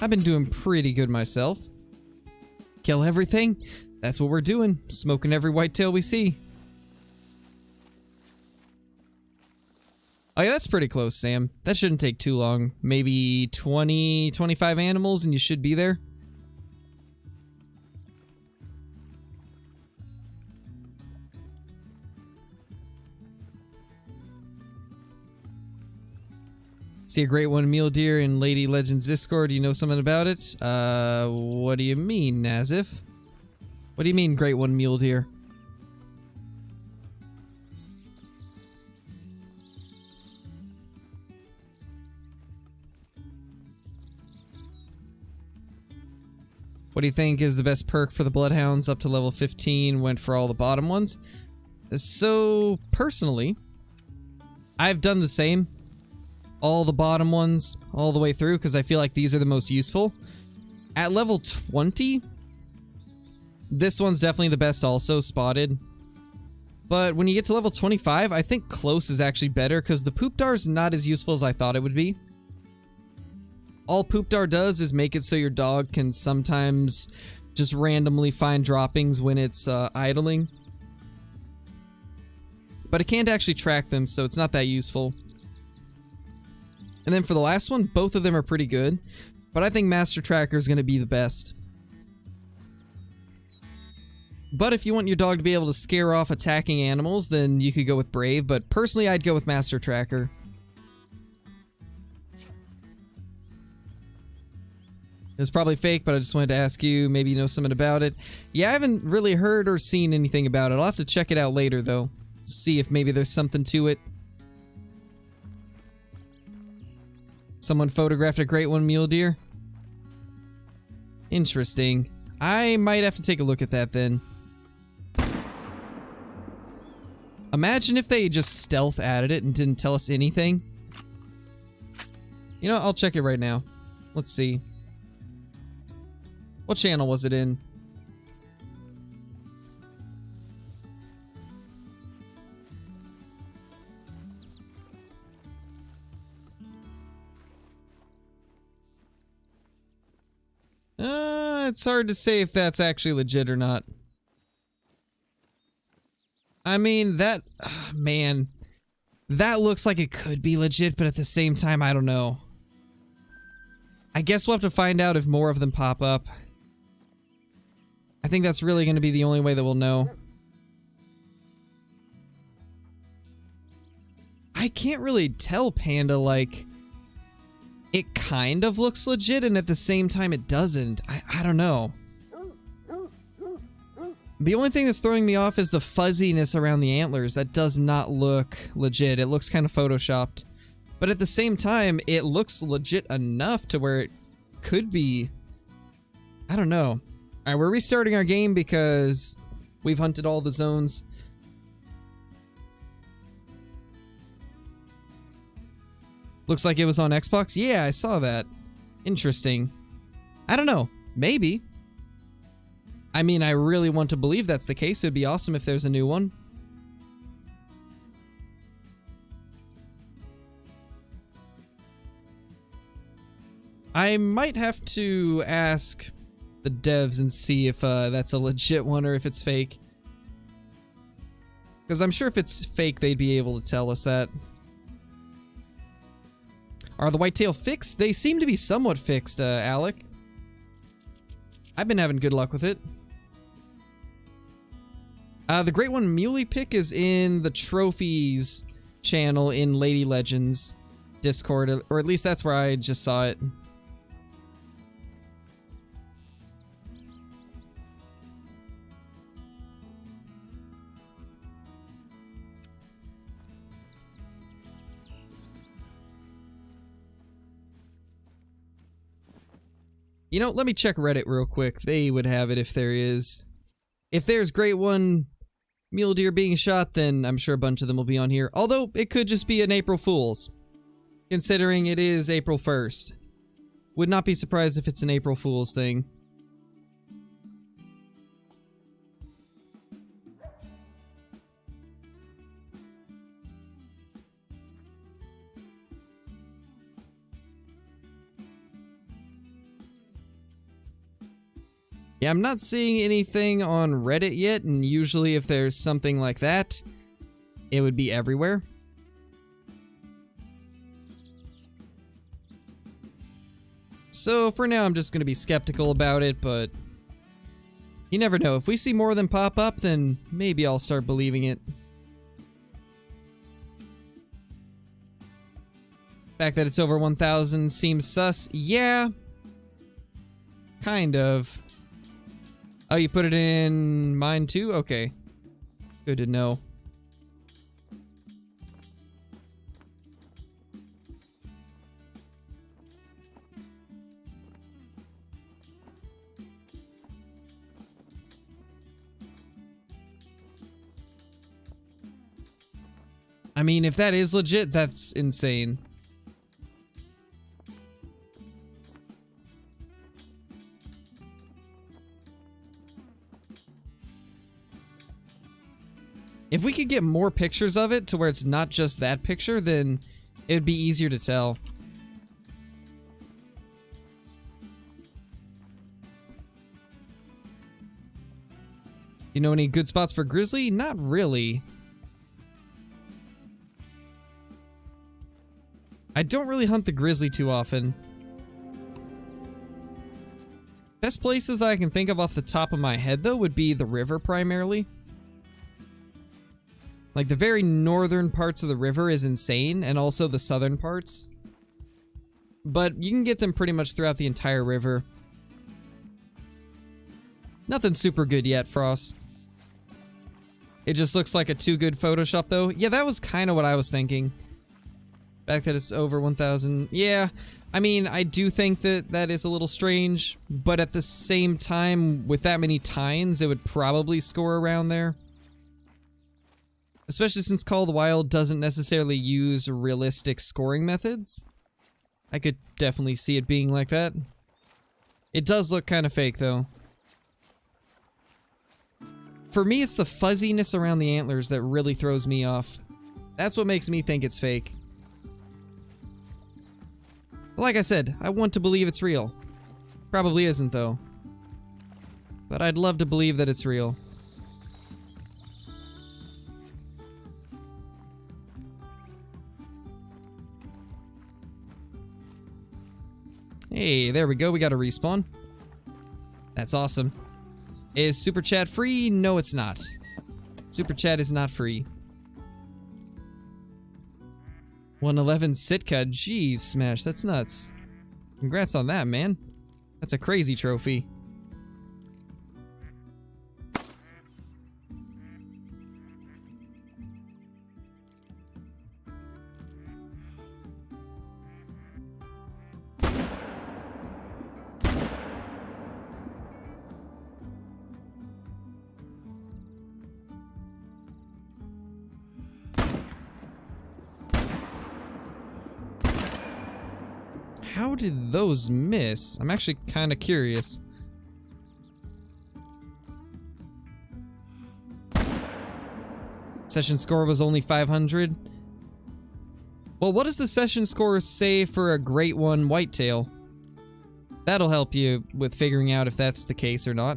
I've been doing pretty good myself. Kill everything? That's what we're doing. Smoking every whitetail we see. Oh yeah, that's pretty close, Sam. That shouldn't take too long. Maybe 20, 25 animals and you should be there. See a great one mule deer in Lady Legends Discord. Do you know something about it? What do you mean, Nazif? What do you mean, great one mule deer? What do you think is the best perk for the Bloodhounds up to level 15? Went for all the bottom ones. So, personally, I've done the same. All the bottom ones all the way through because I feel like these are the most useful. At level 20, this one's definitely the best also, spotted. But when you get to level 25, I think close is actually better because the Poop Dar's not as useful as I thought it would be. All Poop Dar does is make it so your dog can sometimes just randomly find droppings when it's idling. But it can't actually track them, so it's not that useful. And then for the last one, both of them are pretty good, but I think Master Tracker is going to be the best. But if you want your dog to be able to scare off attacking animals, then you could go with Brave, but personally I'd go with Master Tracker. It was probably fake, but I just wanted to ask you, maybe you know something about it. Yeah, I haven't really heard or seen anything about it. I'll have to check it out later, though. See if maybe there's something to it. Someone photographed a great one mule deer. Interesting. I might have to take a look at that then. Imagine if they just stealth added it and didn't tell us anything. You know, I'll check it right now. Let's see. What channel was it in? It's hard to say if that's actually legit or not. I mean, that... man. That looks like it could be legit, but at the same time, I don't know. I guess we'll have to find out if more of them pop up. I think that's really going to be the only way that we'll know. I can't really tell, Panda, like... It kind of looks legit, and at the same time it doesn't. I don't know. The only thing that's throwing me off is the fuzziness around the antlers. That does not look legit. It looks kind of photoshopped. But at the same time, it looks legit enough to where it could be... I don't know. Alright, we're restarting our game because we've hunted all the zones. Looks like it was on Xbox? Yeah, I saw that. Interesting. I don't know. Maybe. I mean, I really want to believe that's the case. It would be awesome if there's a new one. I might have to ask the devs and see if that's a legit one or if it's fake. Because I'm sure if it's fake, they'd be able to tell us that. Are the whitetail fixed? They seem to be somewhat fixed, Alec. I've been having good luck with it. The Great One Muley pick is in the Trophies channel in Lady Legends Discord, or at least that's where I just saw it. You know, let me check Reddit real quick. They would have it if there is. If there's Great One mule deer being shot, then I'm sure a bunch of them will be on here. Although, it could just be an April Fool's. Considering it is April 1st. Would not be surprised if it's an April Fool's thing. Yeah, I'm not seeing anything on Reddit yet, and usually if there's something like that, it would be everywhere. So for now, I'm just going to be skeptical about it, but you never know. If we see more of them pop up, then maybe I'll start believing it. The fact that it's over 1,000 seems sus. Yeah. Kind of. Oh, you put it in mine too? Okay. Good to know. I mean, if that is legit, that's insane. If we could get more pictures of it to where it's not just that picture, then it would be easier to tell. You know any good spots for grizzly? Not really. I don't really hunt the grizzly too often. Best places that I can think of off the top of my head, though, would be the river primarily. Like, the very northern parts of the river is insane, and also the southern parts. But you can get them pretty much throughout the entire river. Nothing super good yet, Frost. It just looks like a too good Photoshop, though. Yeah, that was kind of what I was thinking. Fact that it's over 1,000. Yeah, I mean, I do think that that is a little strange, but at the same time, with that many tines, it would probably score around there. Especially since Call of the Wild doesn't necessarily use realistic scoring methods. I could definitely see it being like that. It does look kind of fake, though. For me, it's the fuzziness around the antlers that really throws me off. That's what makes me think it's fake. Like I said, I want to believe it's real. Probably isn't, though. But I'd love to believe that it's real. Hey, there we go. We got a respawn. That's awesome. Is Super Chat free? No, it's not. Super Chat is not free. 111 Sitka. Jeez, Smash. That's nuts. Congrats on that, man. That's a crazy trophy. How did those miss? I'm actually kind of curious. Session score was only 500. Well, what does the session score say for a Great One Whitetail? That'll help you with figuring out if that's the case or not.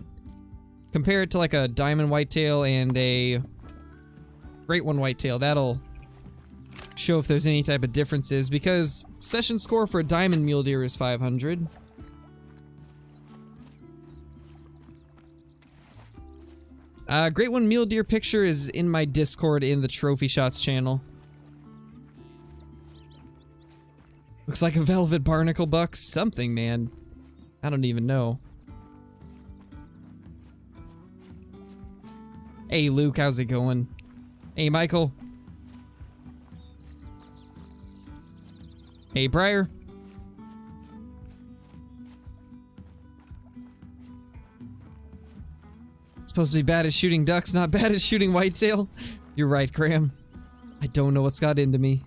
Compare it to like a Diamond Whitetail and a Great One Whitetail. That'll show if there's any type of differences, because session score for a diamond mule deer is 500. Great One mule deer picture is in my Discord in the Trophy Shots channel. Looks like a velvet barnacle buck. Something, man. I don't even know. Hey, Luke, how's it going? Hey, Michael. Hey, Briar. Supposed to be bad at shooting ducks, not bad at shooting whitetail. You're right, Graham. I don't know what's got into me.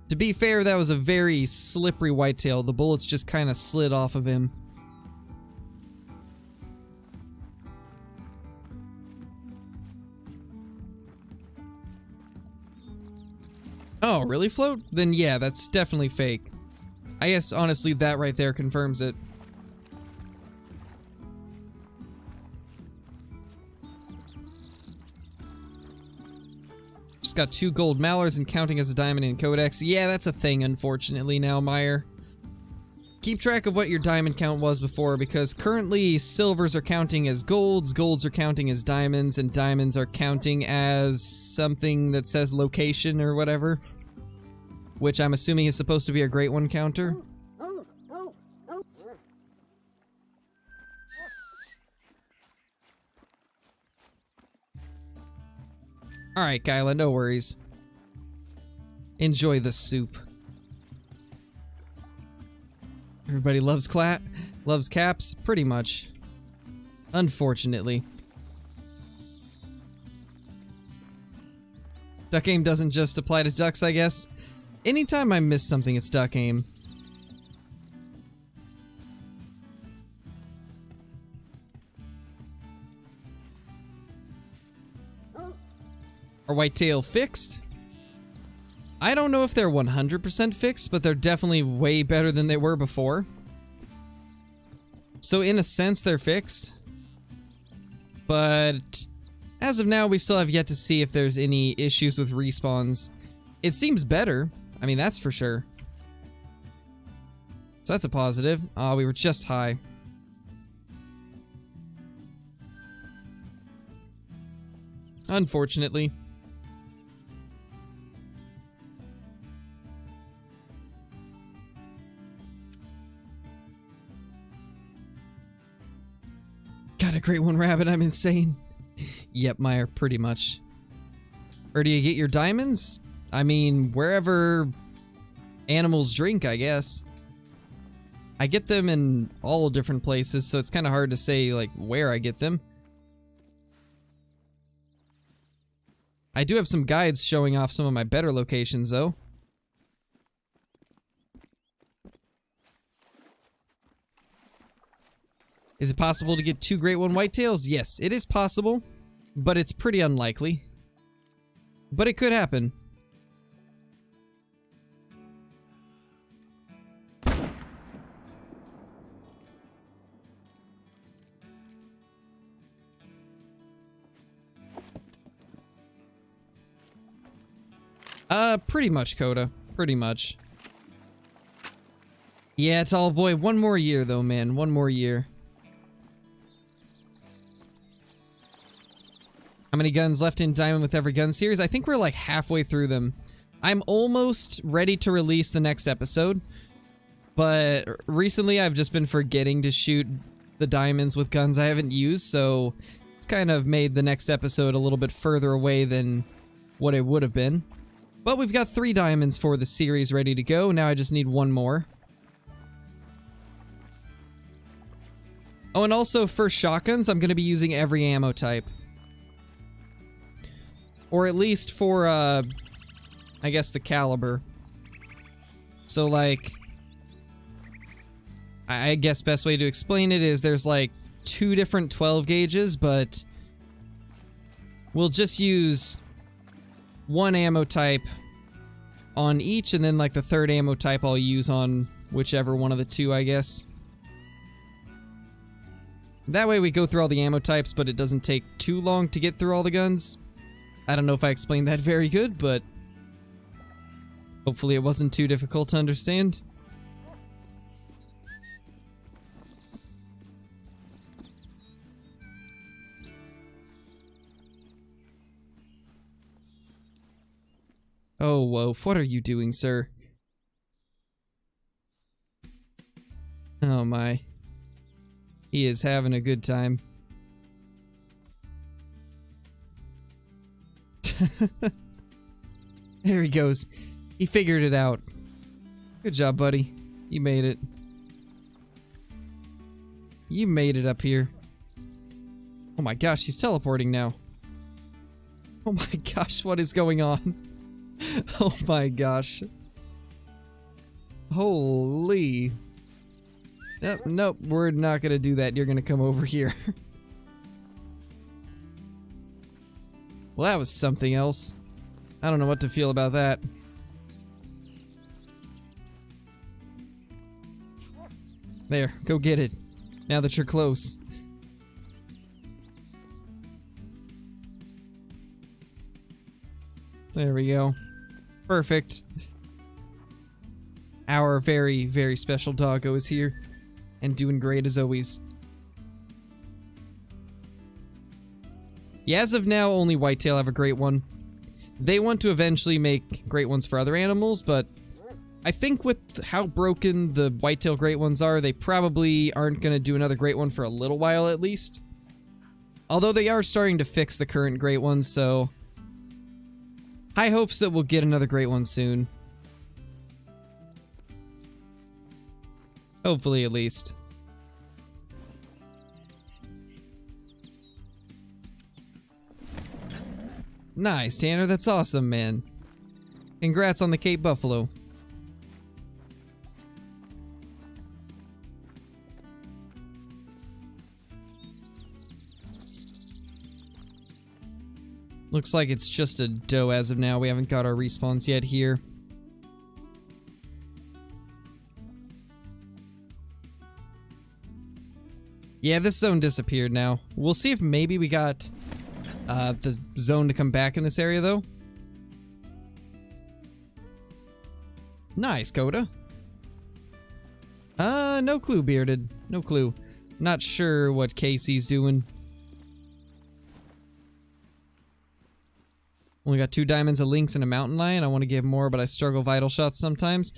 To be fair, that was a very slippery whitetail. The bullets just kind of slid off of him. Oh, really, Float? Then yeah, that's definitely fake. I guess, honestly, that right there confirms it. Just got 2 gold mallards and counting as a diamond in Codex. Yeah, that's a thing, unfortunately, now, Meyer. Keep track of what your diamond count was before, because currently silvers are counting as golds, golds are counting as diamonds, and diamonds are counting as something that says location or whatever. Which I'm assuming is supposed to be a Great One counter. Alright, Kyla, no worries. Enjoy the soup. Everybody loves caps? Pretty much. Unfortunately. Duck aim doesn't just apply to ducks, I guess. Anytime I miss something, it's duck aim. Are whitetail fixed? I don't know if they're 100% fixed, but they're definitely way better than they were before. So in a sense, they're fixed. But as of now, we still have yet to see if there's any issues with respawns. It seems better. I mean, that's for sure. So that's a positive. Oh, we were just high. Unfortunately. Got a great one, Rabbit. I'm insane. Yep, Meyer, pretty much. Where do you get your diamonds? I mean, wherever animals drink, I guess. I get them in all different places, so it's kind of hard to say, like, where I get them. I do have some guides showing off some of my better locations, though. Is it possible to get 2 great one whitetails? Yes, it is possible, but it's pretty unlikely. But it could happen. Pretty much, Coda. Pretty much. Yeah, it's all boy. One more year, though, man. One more year. How many guns left in Diamond with every gun series? I think we're like halfway through them. I'm almost ready to release the next episode, but recently I've just been forgetting to shoot the diamonds with guns I haven't used, so it's kind of made the next episode a little bit further away than what it would have been. But we've got 3 diamonds for the series ready to go. Now I just need 1 more. Oh, and also for shotguns, I'm going to be using every ammo type. Or at least for, I guess the caliber. So, like, I guess best way to explain it is there's, like, 2 different 12 gauges, but we'll just use 1 ammo type on each, and then, like, the 3rd ammo type I'll use on whichever one of the 2, I guess. That way we go through all the ammo types, but it doesn't take too long to get through all the guns. I don't know if I explained that very good, but hopefully it wasn't too difficult to understand. Oh, Wolf, what are you doing, sir? Oh my. He is having a good time. There he goes. He figured it out. Good job, buddy. You made it. You made it up here. Oh my gosh, he's teleporting now. Oh my gosh, what is going on? Oh my gosh. Holy. Nope, we're not gonna do that. You're gonna come over here. Well, that was something else. I don't know what to feel about that. There, go get it. Now that you're close. There we go. Perfect. Our very, very special doggo is here. And doing great as always. Yeah, as of now, only Whitetail have a great one. They want to eventually make great ones for other animals, but I think with how broken the Whitetail great ones are, they probably aren't going to do another great one for a little while at least. Although they are starting to fix the current great ones, so high hopes that we'll get another great one soon. Hopefully, at least. Nice, Tanner. That's awesome, man. Congrats on the Cape Buffalo. Looks like it's just a doe as of now. We haven't got our respawns yet here. Yeah, this zone disappeared now. We'll see if maybe we got the zone to come back in this area, though. Nice, Coda. No clue, Bearded. No clue. Not sure what Casey's doing. Only got 2 diamonds, a lynx, and a mountain lion. I want to get more, but I struggle vital shots sometimes.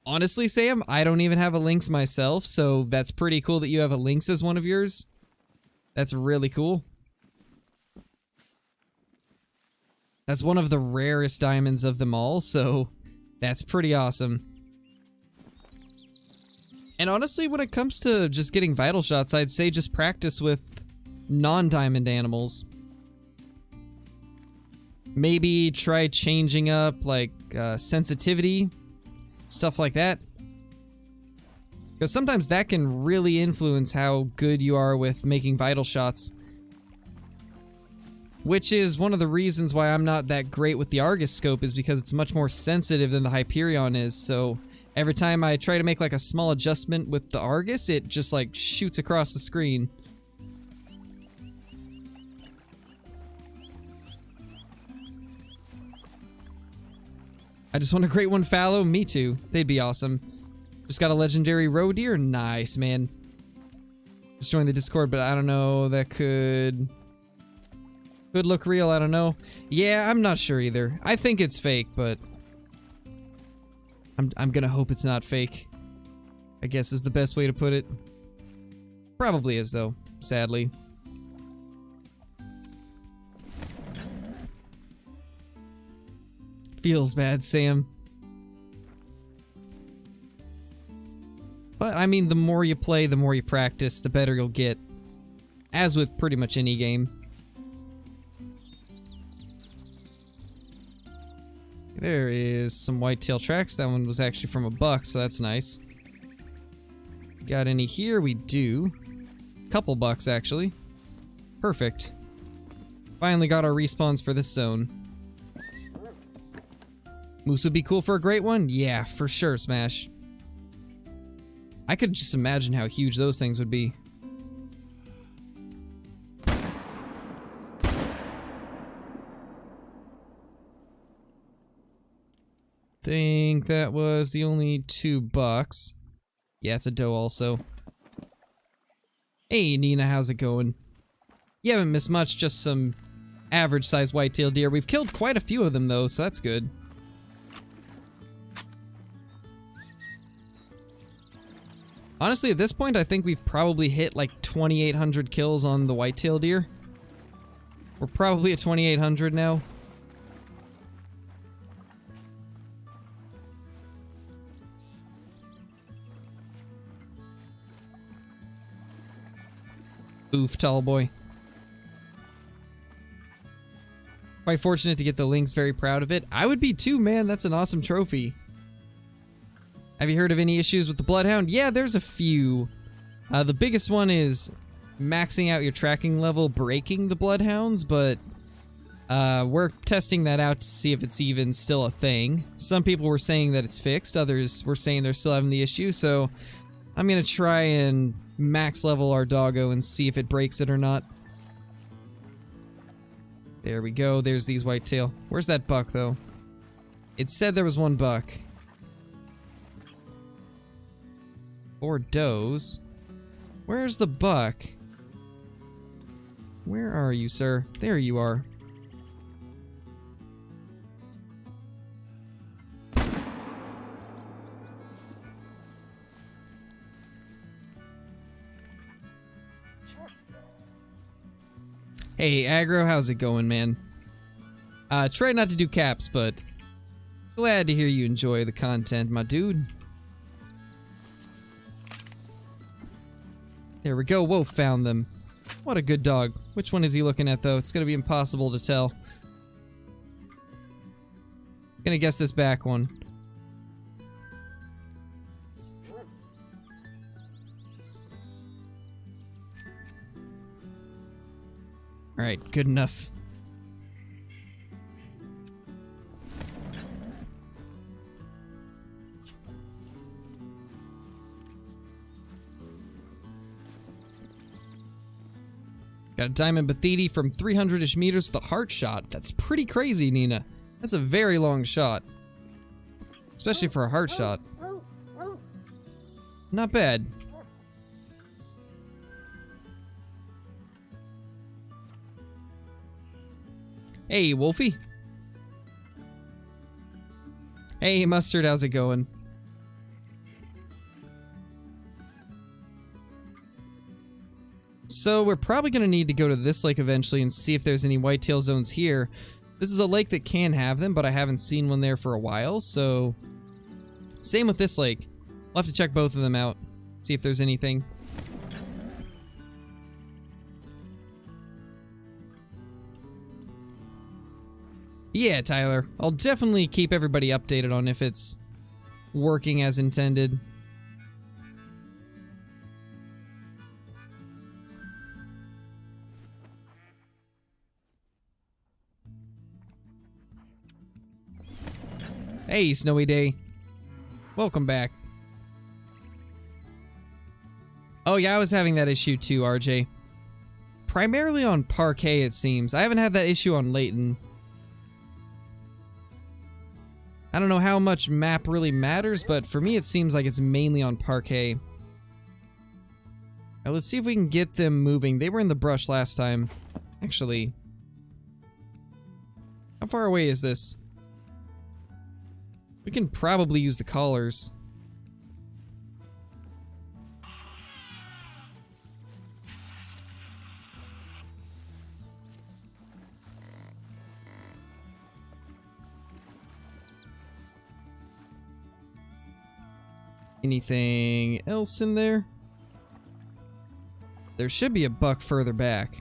Honestly, Sam, I don't even have a lynx myself, so that's pretty cool that you have a lynx as one of yours. That's really cool. That's one of the rarest diamonds of them all, so that's pretty awesome. And honestly, when it comes to just getting vital shots, I'd say just practice with non-diamond animals. Maybe try changing up, like, sensitivity, stuff like that. Because sometimes that can really influence how good you are with making vital shots. Which is one of the reasons why I'm not that great with the Argus scope, is because it's much more sensitive than the Hyperion is, so every time I try to make like a small adjustment with the Argus, it just like shoots across the screen. I just want a great one fallow. Me too. They'd be awesome. Just got a legendary roe deer. Nice, man. Just joined the Discord, but I don't know. That could look real. I don't know. Yeah, I'm not sure either. I think it's fake, but I'm gonna hope it's not fake. I guess is the best way to put it. Probably is though, sadly. Feels bad, Sam. But, I mean, the more you play, the more you practice, the better you'll get. As with pretty much any game. There is some whitetail tracks. That one was actually from a buck, so that's nice. Got any here? We do. Couple bucks, actually. Perfect. Finally got our respawns for this zone. Moose would be cool for a great one? Yeah, for sure, Smash. I could just imagine how huge those things would be. Think that was the only 2 bucks. Yeah, it's a doe also. Hey, Nina, how's it going? You haven't missed much, just some average-sized whitetail deer. We've killed quite a few of them, though, so that's good. Honestly, at this point, I think we've probably hit like 2,800 kills on the whitetail deer. We're probably at 2,800 now. Oof, tall boy. Quite fortunate to get the lynx, very proud of it. I would be too, man. That's an awesome trophy. Have you heard of any issues with the Bloodhound? Yeah, there's a few. The biggest one is maxing out your tracking level, breaking the Bloodhounds, but we're testing that out to see if it's even still a thing. Some people were saying that it's fixed, others were saying they're still having the issue, so I'm gonna try and max level our doggo and see if it breaks it or not. There we go, there's these whitetail. Where's that buck, though? It said there was 1 buck. 4 does. Where's the buck? Where are you, sir? There you are. Hey, Aggro, how's it going, man? Try not to do caps, but glad to hear you enjoy the content, my dude. There we go. Whoa, found them. What a good dog. Which one is he looking at, though? It's gonna be impossible to tell. Gonna guess this back one. Alright, good enough. Got a diamond Bathidi from 300-ish meters with a heart shot. That's pretty crazy, Nina. That's a very long shot. Especially for a heart shot. Not bad. Hey, Wolfie. Hey, Mustard, how's it going? So we're probably going to need to go to this lake eventually and see if there's any whitetail zones here. This is a lake that can have them, but I haven't seen one there for a while, so... Same with this lake. We'll have to check both of them out, see if there's anything. Yeah, Tyler. I'll definitely keep everybody updated on if it's working as intended. Hey, Snowy Day. Welcome back. Oh yeah, I was having that issue too, RJ. Primarily on Parquet, it seems. I haven't had that issue on Layton. I don't know how much map really matters, but for me it seems like it's mainly on Parquet. Now, let's see if we can get them moving. They were in the brush last time. Actually, how far away is this? We can probably use the collars. Anything else in there? There should be a buck further back,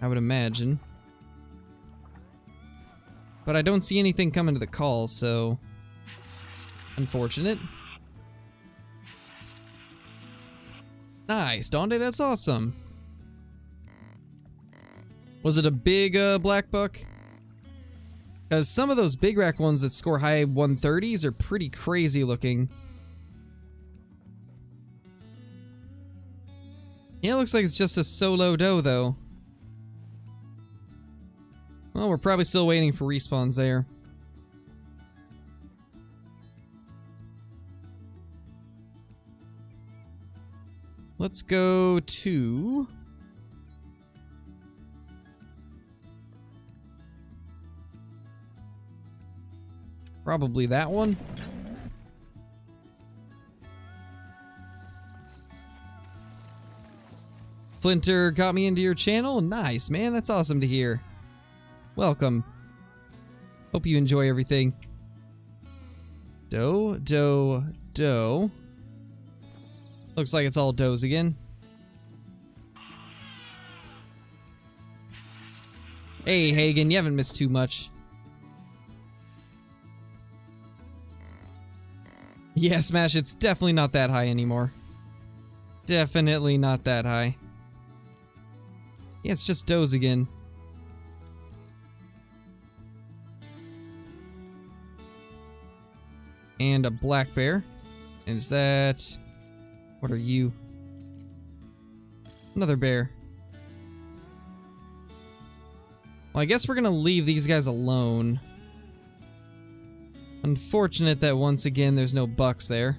I would imagine. But I don't see anything coming to the call, so... Unfortunate. Nice, Donde, that's awesome. Was it a big black buck? Because some of those big rack ones that score high 130s are pretty crazy looking. Yeah, it looks like it's just a solo doe, though. Well, we're probably still waiting for respawns there. Let's go to... probably that one. Flinter got me into your channel? Nice, man. That's awesome to hear. Welcome. Hope you enjoy everything. Doe, doe, doe. Looks like it's all does again. Hey, Hagen, you haven't missed too much. Yeah, Smash, it's definitely not that high anymore. Definitely not that high. Yeah, it's just does again. And a black bear. And is that... what are you? Another bear. Well, I guess we're gonna leave these guys alone. Unfortunate that once again there's no bucks there.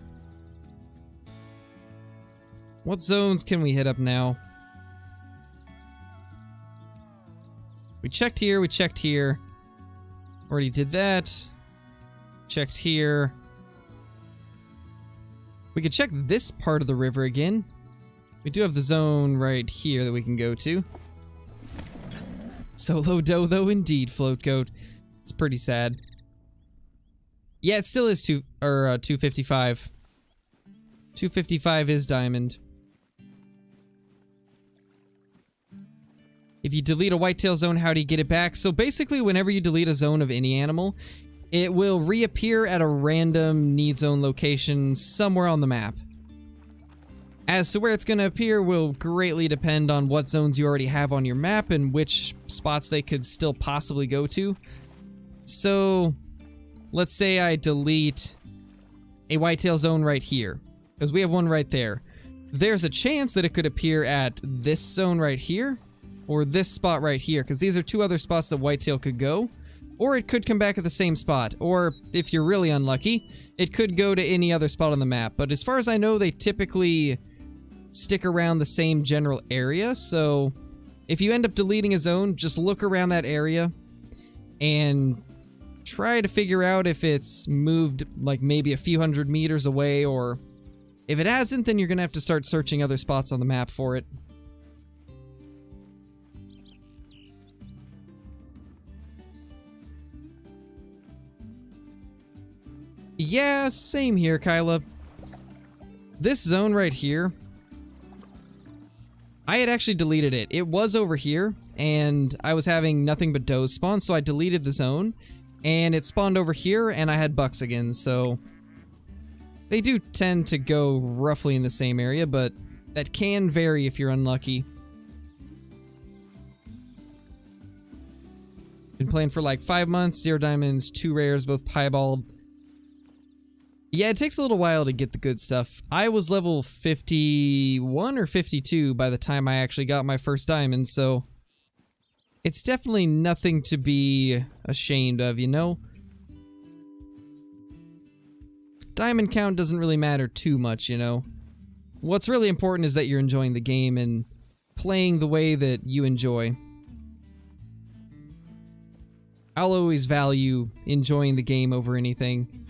What zones can we hit up now? We checked here, we checked here. Already did that. Checked here. We could check this part of the river again. We do have the zone right here that we can go to. Solo doe though indeed, Float Goat. It's pretty sad. Yeah, it still is 255. 255 is diamond. If you delete a whitetail zone, how do you get it back? So basically, whenever you delete a zone of any animal, it will reappear at a random need zone location somewhere on the map. As to where it's going to appear will greatly depend on what zones you already have on your map and which spots they could still possibly go to. So, let's say I delete a whitetail zone right here, because we have one right there. There's a chance that it could appear at this zone right here, or this spot right here, because these are two other spots that whitetail could go. Or it could come back at the same spot, or if you're really unlucky, it could go to any other spot on the map. But as far as I know, they typically stick around the same general area, so if you end up deleting a zone, just look around that area and try to figure out if it's moved like maybe a few hundred meters away, or if it hasn't, then you're gonna have to start searching other spots on the map for it. Yeah, same here, Kyla. This zone right here, I had actually deleted it. It was over here, and I was having nothing but does spawn, so I deleted the zone, and it spawned over here, and I had bucks again, so they do tend to go roughly in the same area, but that can vary if you're unlucky. Been playing for like 5 months, 0 diamonds, 2 rares, both piebald. Yeah, it takes a little while to get the good stuff. I was level 51 or 52 by the time I actually got my first diamond, so it's definitely nothing to be ashamed of, you know? Diamond count doesn't really matter too much, you know? What's really important is that you're enjoying the game and playing the way that you enjoy. I'll always value enjoying the game over anything.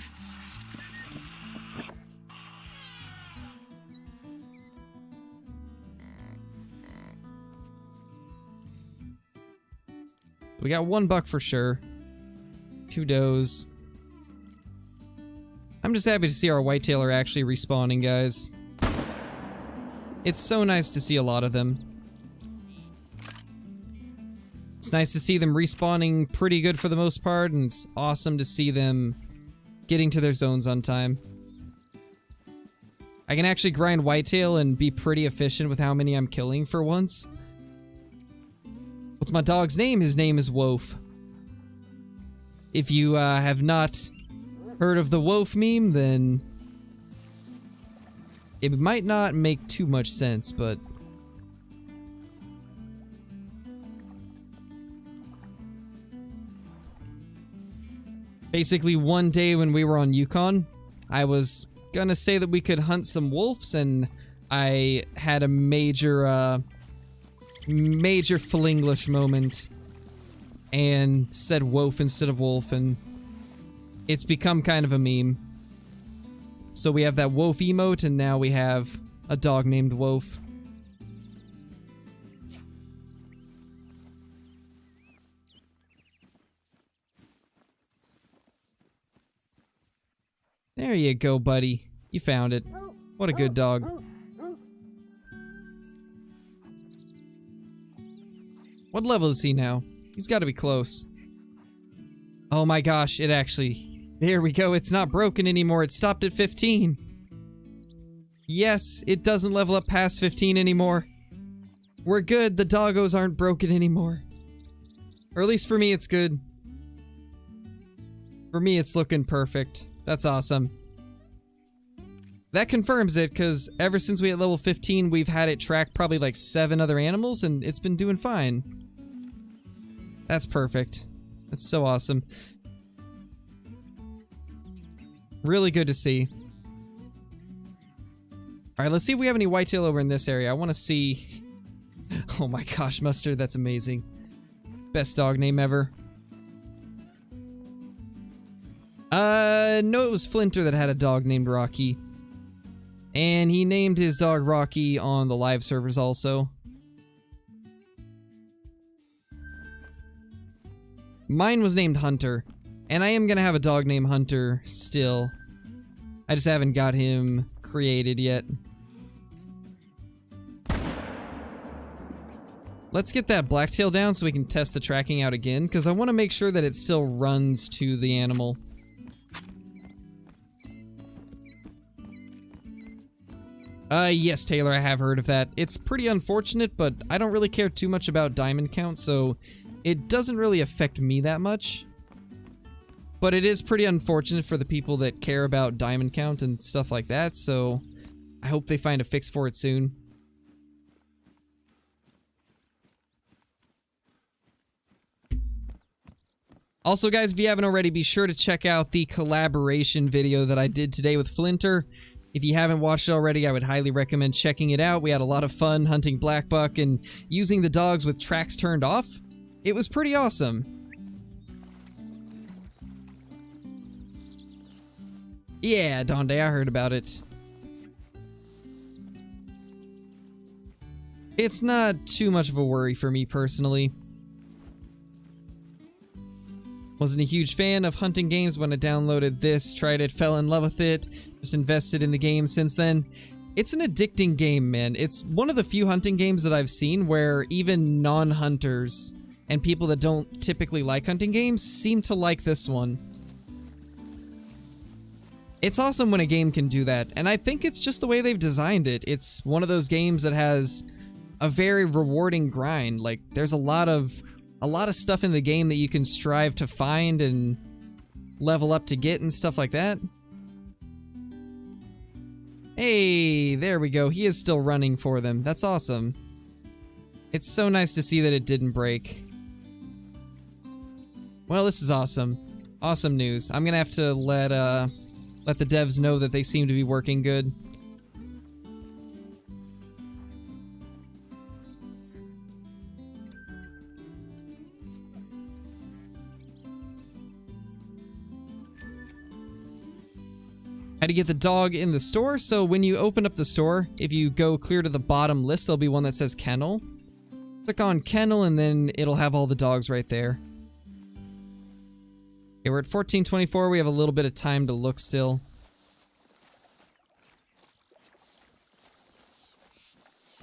We got 1 buck for sure. 2 does. I'm just happy to see our whitetail are actually respawning, guys. It's so nice to see a lot of them. It's nice to see them respawning pretty good for the most part, and it's awesome to see them getting to their zones on time. I can actually grind whitetail and be pretty efficient with how many I'm killing for once. What's my dog's name? His name is Wolf. If you have not heard of the Wolf meme, then it might not make too much sense, but basically one day when we were on Yukon, I was gonna say that we could hunt some wolves, and I had a major Flinglish moment and said wolf instead of wolf, and it's become kind of a meme. So we have that wolf emote, and now we have a dog named Wolf. There you go, buddy. You found it. What a good dog. What level is he now? He's got to be close. Oh my gosh, it actually... There we go, it's not broken anymore, it stopped at 15. Yes, it doesn't level up past 15 anymore. We're good, the doggos aren't broken anymore. Or at least for me, it's good. For me, it's looking perfect. That's awesome. That confirms it, because ever since we hit level 15, we've had it track probably like 7 other animals, and it's been doing fine. That's perfect. That's so awesome. Really good to see. Alright, let's see if we have any whitetail over in this area. I want to see... Oh my gosh, Mustard, that's amazing. Best dog name ever. No, it was Flinter that had a dog named Rocky. And he named his dog Rocky on the live servers also. Mine was named Hunter. And I am gonna have a dog named Hunter still. I just haven't got him created yet. Let's get that blacktail down so we can test the tracking out again, because I want to make sure that it still runs to the animal. Yes, Taylor, I have heard of that. It's pretty unfortunate, but I don't really care too much about diamond count, so it doesn't really affect me that much. But it is pretty unfortunate for the people that care about diamond count and stuff like that, so I hope they find a fix for it soon. Also, guys, if you haven't already, be sure to check out the collaboration video that I did today with Flinter. If you haven't watched it already, I would highly recommend checking it out. We had a lot of fun hunting Blackbuck and using the dogs with tracks turned off. It was pretty awesome. Yeah, Donde, I heard about it. It's not too much of a worry for me personally. Wasn't a huge fan of hunting games when I downloaded this, tried it, fell in love with it, just invested in the game since then. It's an addicting game, man. It's one of the few hunting games that I've seen where even non-hunters and people that don't typically like hunting games seem to like this one. It's awesome when a game can do that, and I think it's just the way they've designed it. It's one of those games that has a very rewarding grind. Like, there's a lot of stuff in the game that you can strive to find and level up to get and stuff like that. Hey, there we go. He is still running for them. That's awesome. It's so nice to see that it didn't break. Well, this is awesome. Awesome news. I'm gonna have to let the devs know that they seem to be working good. How to get the dog in the store. So when you open up the store, if you go clear to the bottom list, there'll be one that says kennel. Click on kennel and then it'll have all the dogs right there. Okay, we're at 14:24. We have a little bit of time to look still.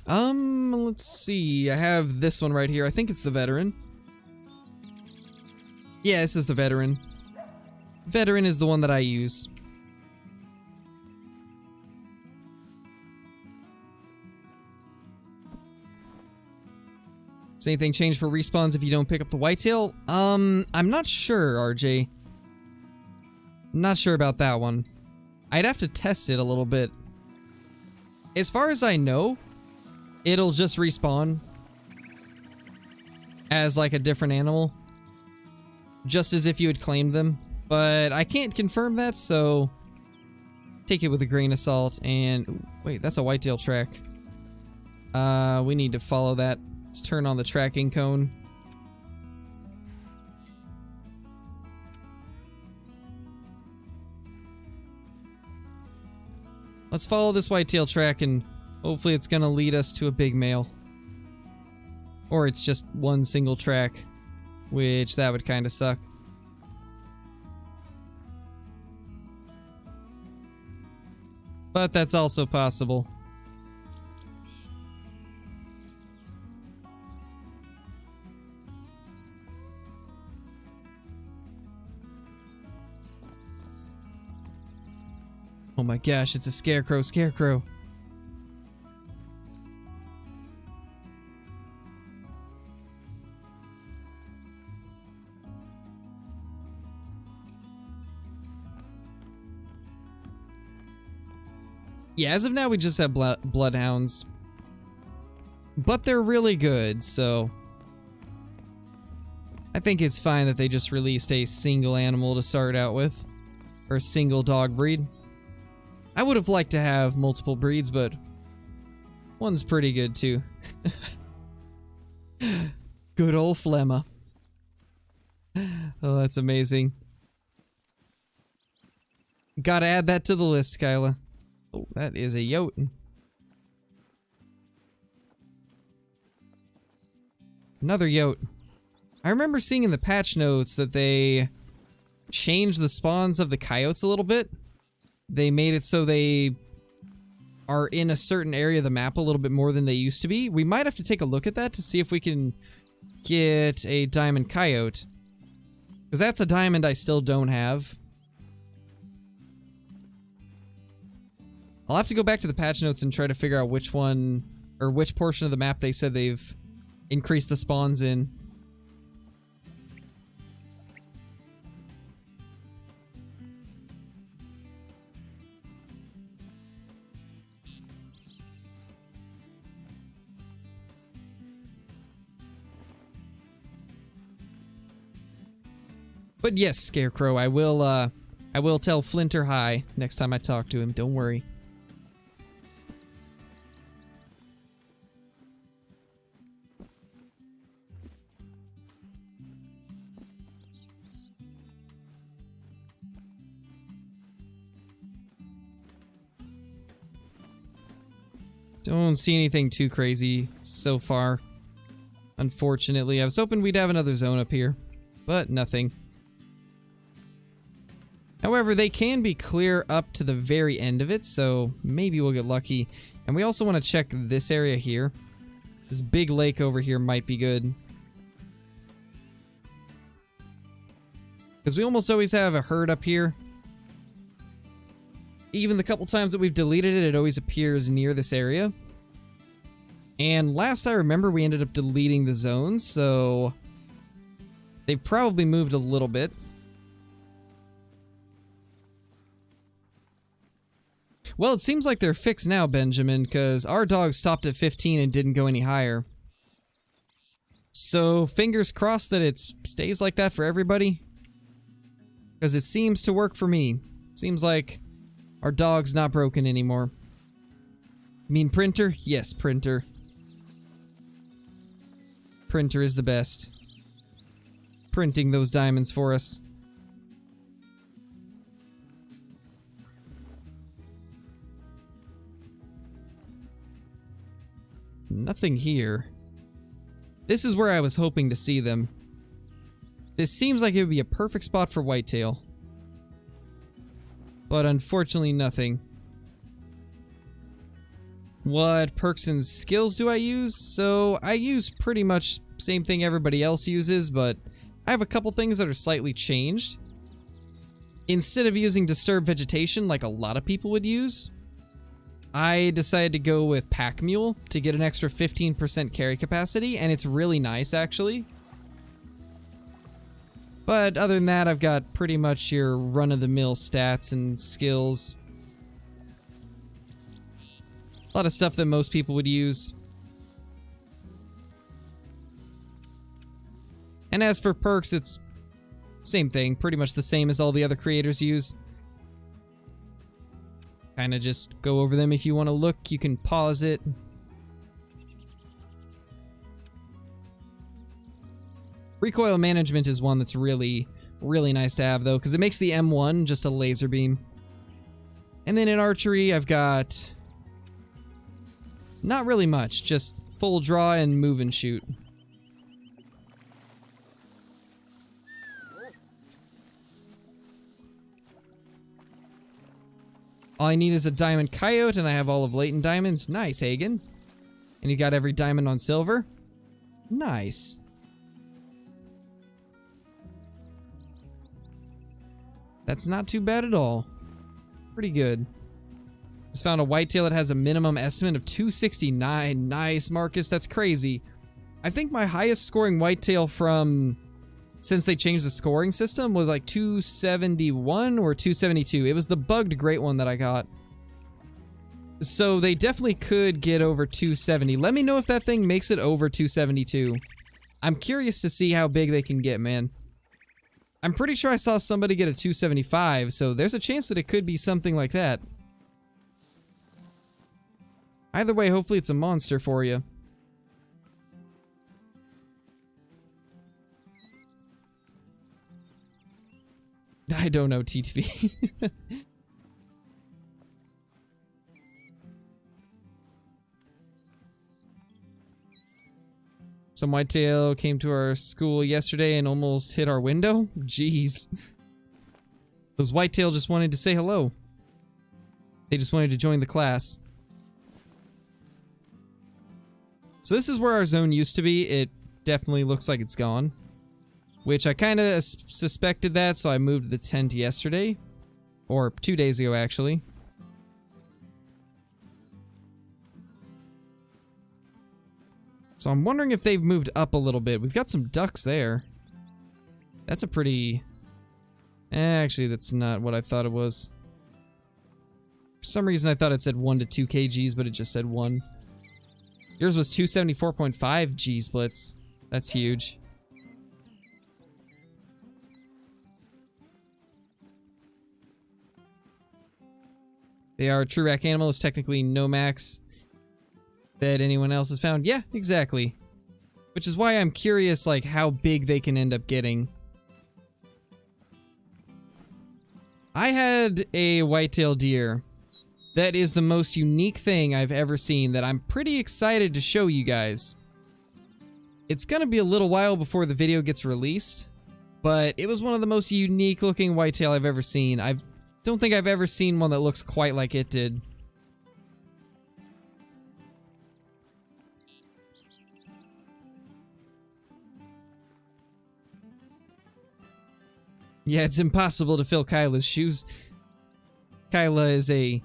Let's see. I have this one right here. I think it's the veteran. Yeah, this is the veteran. Veteran is the one that I use. Does anything change for respawns if you don't pick up the whitetail? I'm not sure, RJ. Not sure about that one. I'd have to test it a little bit. As far as I know, it'll just respawn as like a different animal, just as if you had claimed them. But I can't confirm that, so take it with a grain of salt. And wait, that's a whitetail track. We need to follow that. Let's turn on the tracking cone. Let's follow this whitetail track and hopefully it's gonna lead us to a big male. Or it's just one single track, which that would kind of suck. But that's also possible. Oh my gosh, it's a scarecrow, scarecrow. Yeah, as of now we just have Bloodhounds. But they're really good, so I think it's fine that they just released a single animal to start out with. Or a single dog breed. I would have liked to have multiple breeds, but one's pretty good too. Good old Flemma. Oh, that's amazing. Gotta add that to the list, Kyla. Oh, that is a yote. Another yote. I remember seeing in the patch notes that they changed the spawns of the coyotes a little bit. They made it so they are in a certain area of the map a little bit more than they used to be. We might have to take a look at that to see if we can get a diamond coyote. Because that's a diamond I still don't have. I'll have to go back to the patch notes and try to figure out which one, or which portion of the map they said they've increased the spawns in. But yes, Scarecrow, I will tell Flinter hi next time I talk to him, don't worry. Don't see anything too crazy so far. Unfortunately, I was hoping we'd have another zone up here, but nothing. However, they can be clear up to the very end of it, so maybe we'll get lucky. And we also want to check this area here. This big lake over here might be good. Because we almost always have a herd up here. Even the couple times that we've deleted it, it always appears near this area. And last I remember, we ended up deleting the zones, so they probably moved a little bit. Well, it seems like they're fixed now, Benjamin, because our dog stopped at 15 and didn't go any higher. So, fingers crossed that it stays like that for everybody. Because it seems to work for me. Seems like our dog's not broken anymore. Mean printer? Yes, printer. Printer is the best. Printing those diamonds for us. Nothing here. This is where I was hoping to see them. This seems like it would be a perfect spot for whitetail. But unfortunately, nothing. What perks and skills do I use? So, I use pretty much same thing everybody else uses, but I have a couple things that are slightly changed. Instead of using disturbed vegetation like a lot of people would use, I decided to go with Pack Mule to get an extra 15% carry capacity, and it's really nice, actually. But other than that, I've got pretty much your run-of-the-mill stats and skills. A lot of stuff that most people would use. And as for perks, it's same thing, pretty much the same as all the other creators use. Kind of just go over them if you want to look. You can pause it. Recoil management is one that's really, really nice to have, though, because it makes the M1 just a laser beam. And then in archery, I've got not really much, just full draw and move and shoot. All I need is a diamond coyote, and I have all of latent diamonds. Nice, Hagen. And you got every diamond on silver? Nice. That's not too bad at all. Pretty good. Just found a whitetail that has a minimum estimate of 269. Nice, Marcus. That's crazy. I think my highest scoring whitetail from since they changed the scoring system was like 271 or 272. It was the bugged great one that I got. So they definitely could get over 270. Let me know if that thing makes it over 272. I'm curious to see how big they can get, man. I'm pretty sure I saw somebody get a 275, so there's a chance that it could be something like that. Either way, hopefully it's a monster for you. I don't know, TTV. Some whitetail came to our school yesterday and almost hit our window? Jeez. Those whitetail just wanted to say hello. They just wanted to join the class. So this is where our zone used to be. It definitely looks like it's gone. Which I kind of suspected that, so I moved the tent yesterday. Or 2 days ago, actually. So I'm wondering if they've moved up a little bit. We've got some ducks there. That's a pretty... Actually, that's not what I thought it was. For some reason, I thought it said 1 to 2 kgs, but it just said 1. Yours was 274.5 G-splits. That's huge. They are a TruRACS animal. Is technically no max that anyone else has found. Yeah, exactly. Which is why I'm curious, like, how big they can end up getting. I had a whitetail deer That is the most unique thing I've ever seen that I'm pretty excited to show you guys. It's gonna be a little while before the video gets released, but it was one of the most unique looking whitetail I've ever seen. I don't think I've ever seen one that looks quite like it did. Yeah, it's impossible to fill Kyla's shoes. Kyla is a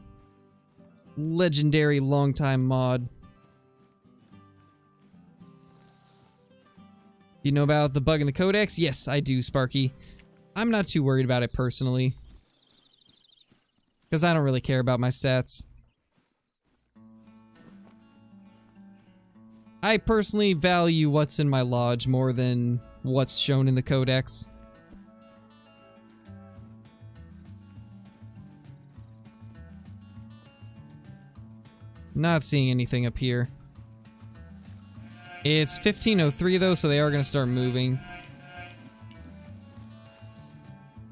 legendary longtime mod. You know about the bug in the codex? Yes, I do, Sparky. I'm not too worried about it personally, because I don't really care about my stats. I personally value what's in my lodge more than what's shown in the codex. Not seeing anything up here. It's 15:03 though, so they are going to start moving.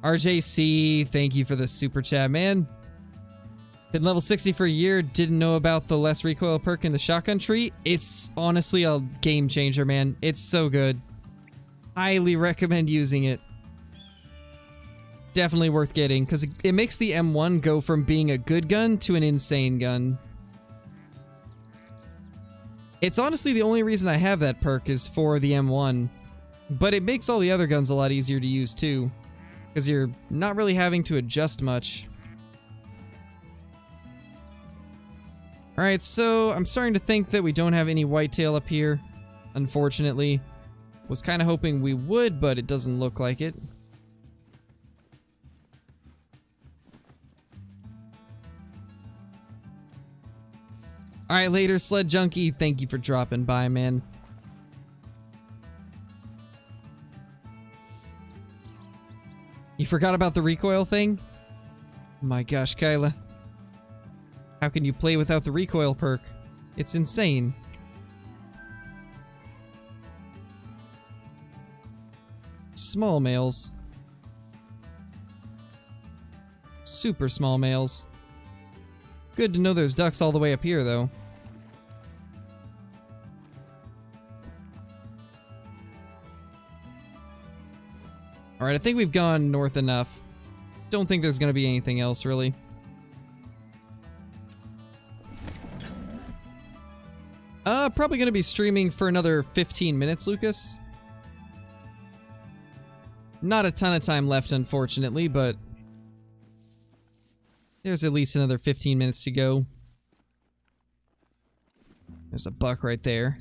RJC, thank you for the super chat, man. Been level 60 for a year, didn't know about the less recoil perk in the shotgun tree. It's honestly a game changer, man. It's so good. Highly recommend using it. Definitely worth getting, because it makes the M1 go from being a good gun to an insane gun. It's honestly the only reason I have that perk is for the M1. But it makes all the other guns a lot easier to use too, because you're not really having to adjust much. Alright, so I'm starting to think that we don't have any whitetail up here, unfortunately. Was kind of hoping we would, but it doesn't look like it. Alright, later, Sled Junkie. Thank you for dropping by, man. You forgot about the recoil thing? My gosh, Kyla. How can you play without the recoil perk? It's insane. Small males. Super small males. Good to know there's ducks all the way up here, though. Alright, I think we've gone north enough. Don't think there's gonna be anything else, really. Probably gonna be streaming for another 15 minutes, Lucas. Not a ton of time left, unfortunately, but there's at least another 15 minutes to go. There's a buck right there.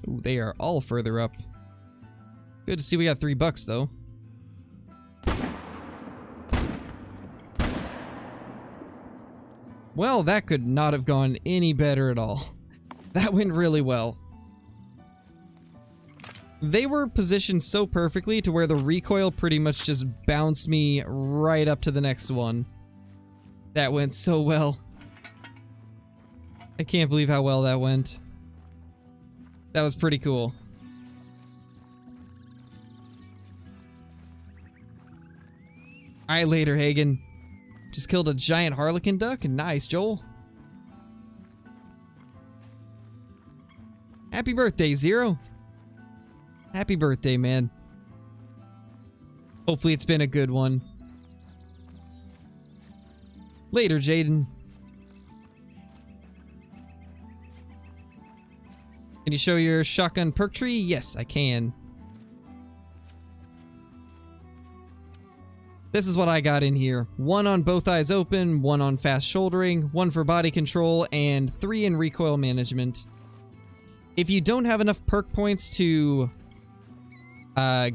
Ooh, they are all further up. Good to see we got 3 bucks, though. Well, that could not have gone any better at all. That went really well. They were positioned so perfectly to where the recoil pretty much just bounced me right up to the next one. That went so well. I can't believe how well that went. That was pretty cool. Alright, later, Hagen. Just killed a giant harlequin duck. Nice, Joel. Happy birthday, Zero. Happy birthday, man. Hopefully it's been a good one. Later, Jaden. Can you show your shotgun perk tree? Yes, I can. This is what I got in here. 1 on both eyes open, 1 on fast shouldering, 1 for body control, and 3 in recoil management. If you don't have enough perk points to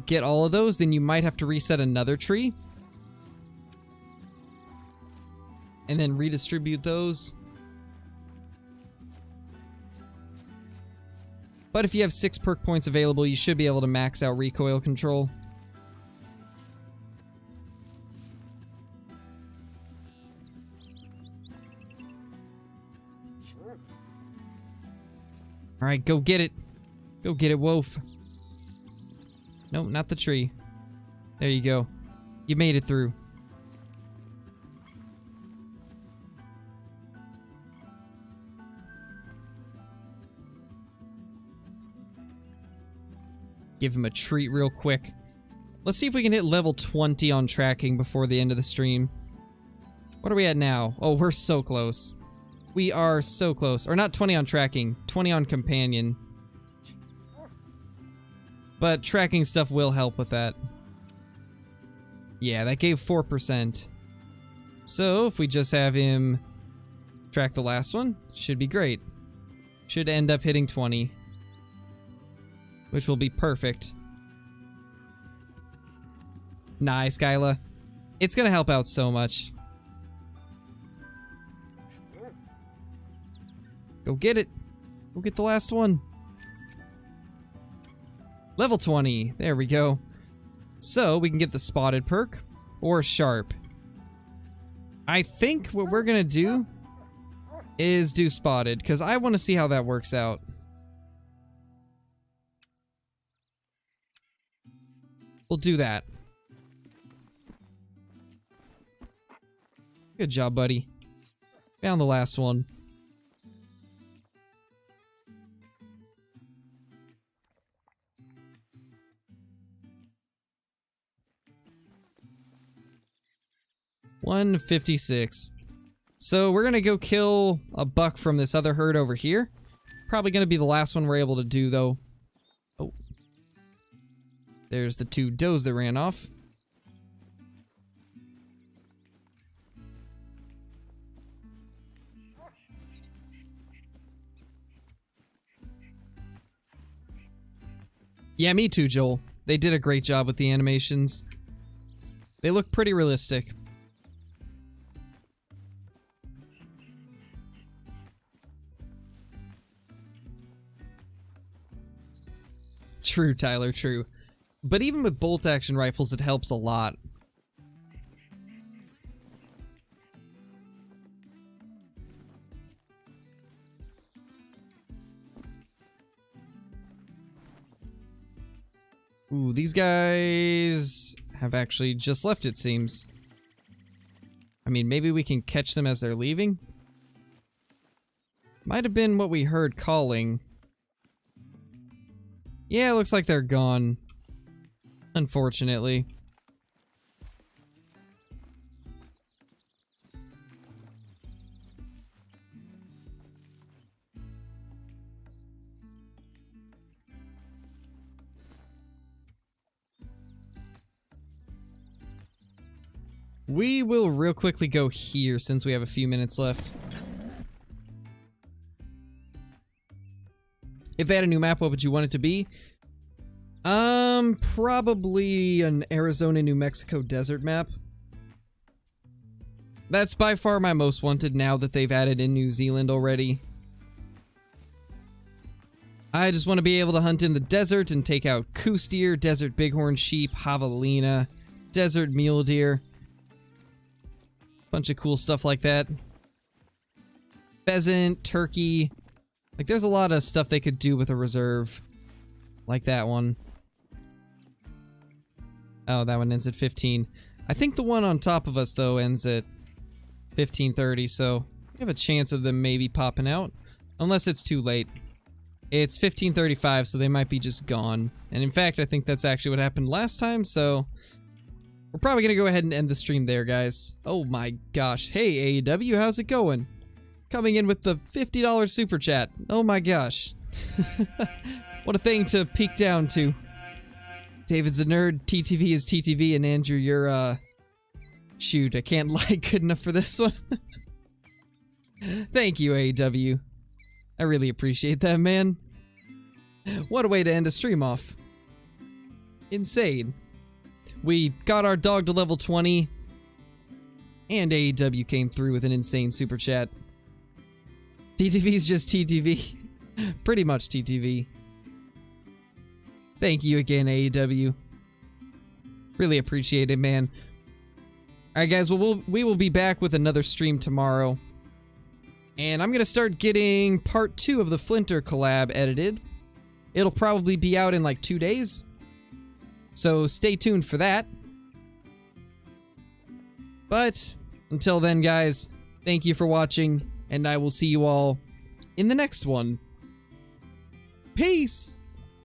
get all of those, then you might have to reset another tree. And then redistribute those. But if you have 6 perk points available, you should be able to max out recoil control. Alright, go get it. Go get it, Wolf. No, not the tree. There you go. You made it through. Give him a treat real quick. Let's see if we can hit level 20 on tracking before the end of the stream. What are we at now? Oh, we're so close. We are so close. Or not 20 on tracking, 20 on companion. But tracking stuff will help with that. Yeah, that gave 4%. So if we just have him track the last one, should be great. Should end up hitting 20. Which will be perfect. Nice, Kyla. It's gonna help out so much. Go get it. Go get the last one. Level 20. There we go. So, we can get the spotted perk or sharp. I think what we're gonna do is do spotted, because I want to see how that works out. We'll do that. Good job, buddy. Found the last one. $156. So we're gonna go kill a buck from this other herd over here. Probably gonna be the last one we're able to do, though. Oh. There's the 2 does that ran off. Yeah, me too, Joel. They did a great job with the animations. They look pretty realistic. True, Tyler, true. But even with bolt-action rifles, it helps a lot. Ooh, these guys have actually just left, it seems. I mean, maybe we can catch them as they're leaving? Might have been what we heard calling. Yeah, it looks like they're gone. Unfortunately. We will real quickly go here since we have a few minutes left. If they had a new map, what would you want it to be? Probably an Arizona, New Mexico desert map. That's by far my most wanted now that they've added in New Zealand already. I just want to be able to hunt in the desert and take out coos deer, desert bighorn sheep, javelina, desert mule deer. Bunch of cool stuff like that. Pheasant, turkey. Like, there's a lot of stuff they could do with a reserve. Like that one. Oh, that one ends at 15. I think the one on top of us, though, ends at 15:30, so we have a chance of them maybe popping out. Unless it's too late. It's 15:35, so they might be just gone. And in fact, I think that's actually what happened last time, so we're probably gonna go ahead and end the stream there, guys. Oh my gosh. Hey, AEW, how's it going? Coming in with the $50 super chat. Oh my gosh. What a thing to peek down to. David's a nerd, TTV is TTV, and Andrew, you're, shoot, I can't lie good enough for this one. Thank you, AEW. I really appreciate that, man. What a way to end a stream off. Insane. We got our dog to level 20, and AEW came through with an insane super chat. TTV's just TTV. Pretty much TTV. Thank you again, AEW. Really appreciate it, man. Alright, guys, well, we will be back with another stream tomorrow. And I'm going to start getting part 2 of the Flinter collab edited. It'll probably be out in like 2 days. So stay tuned for that. But until then, guys, thank you for watching, and I will see you all in the next one. Peace!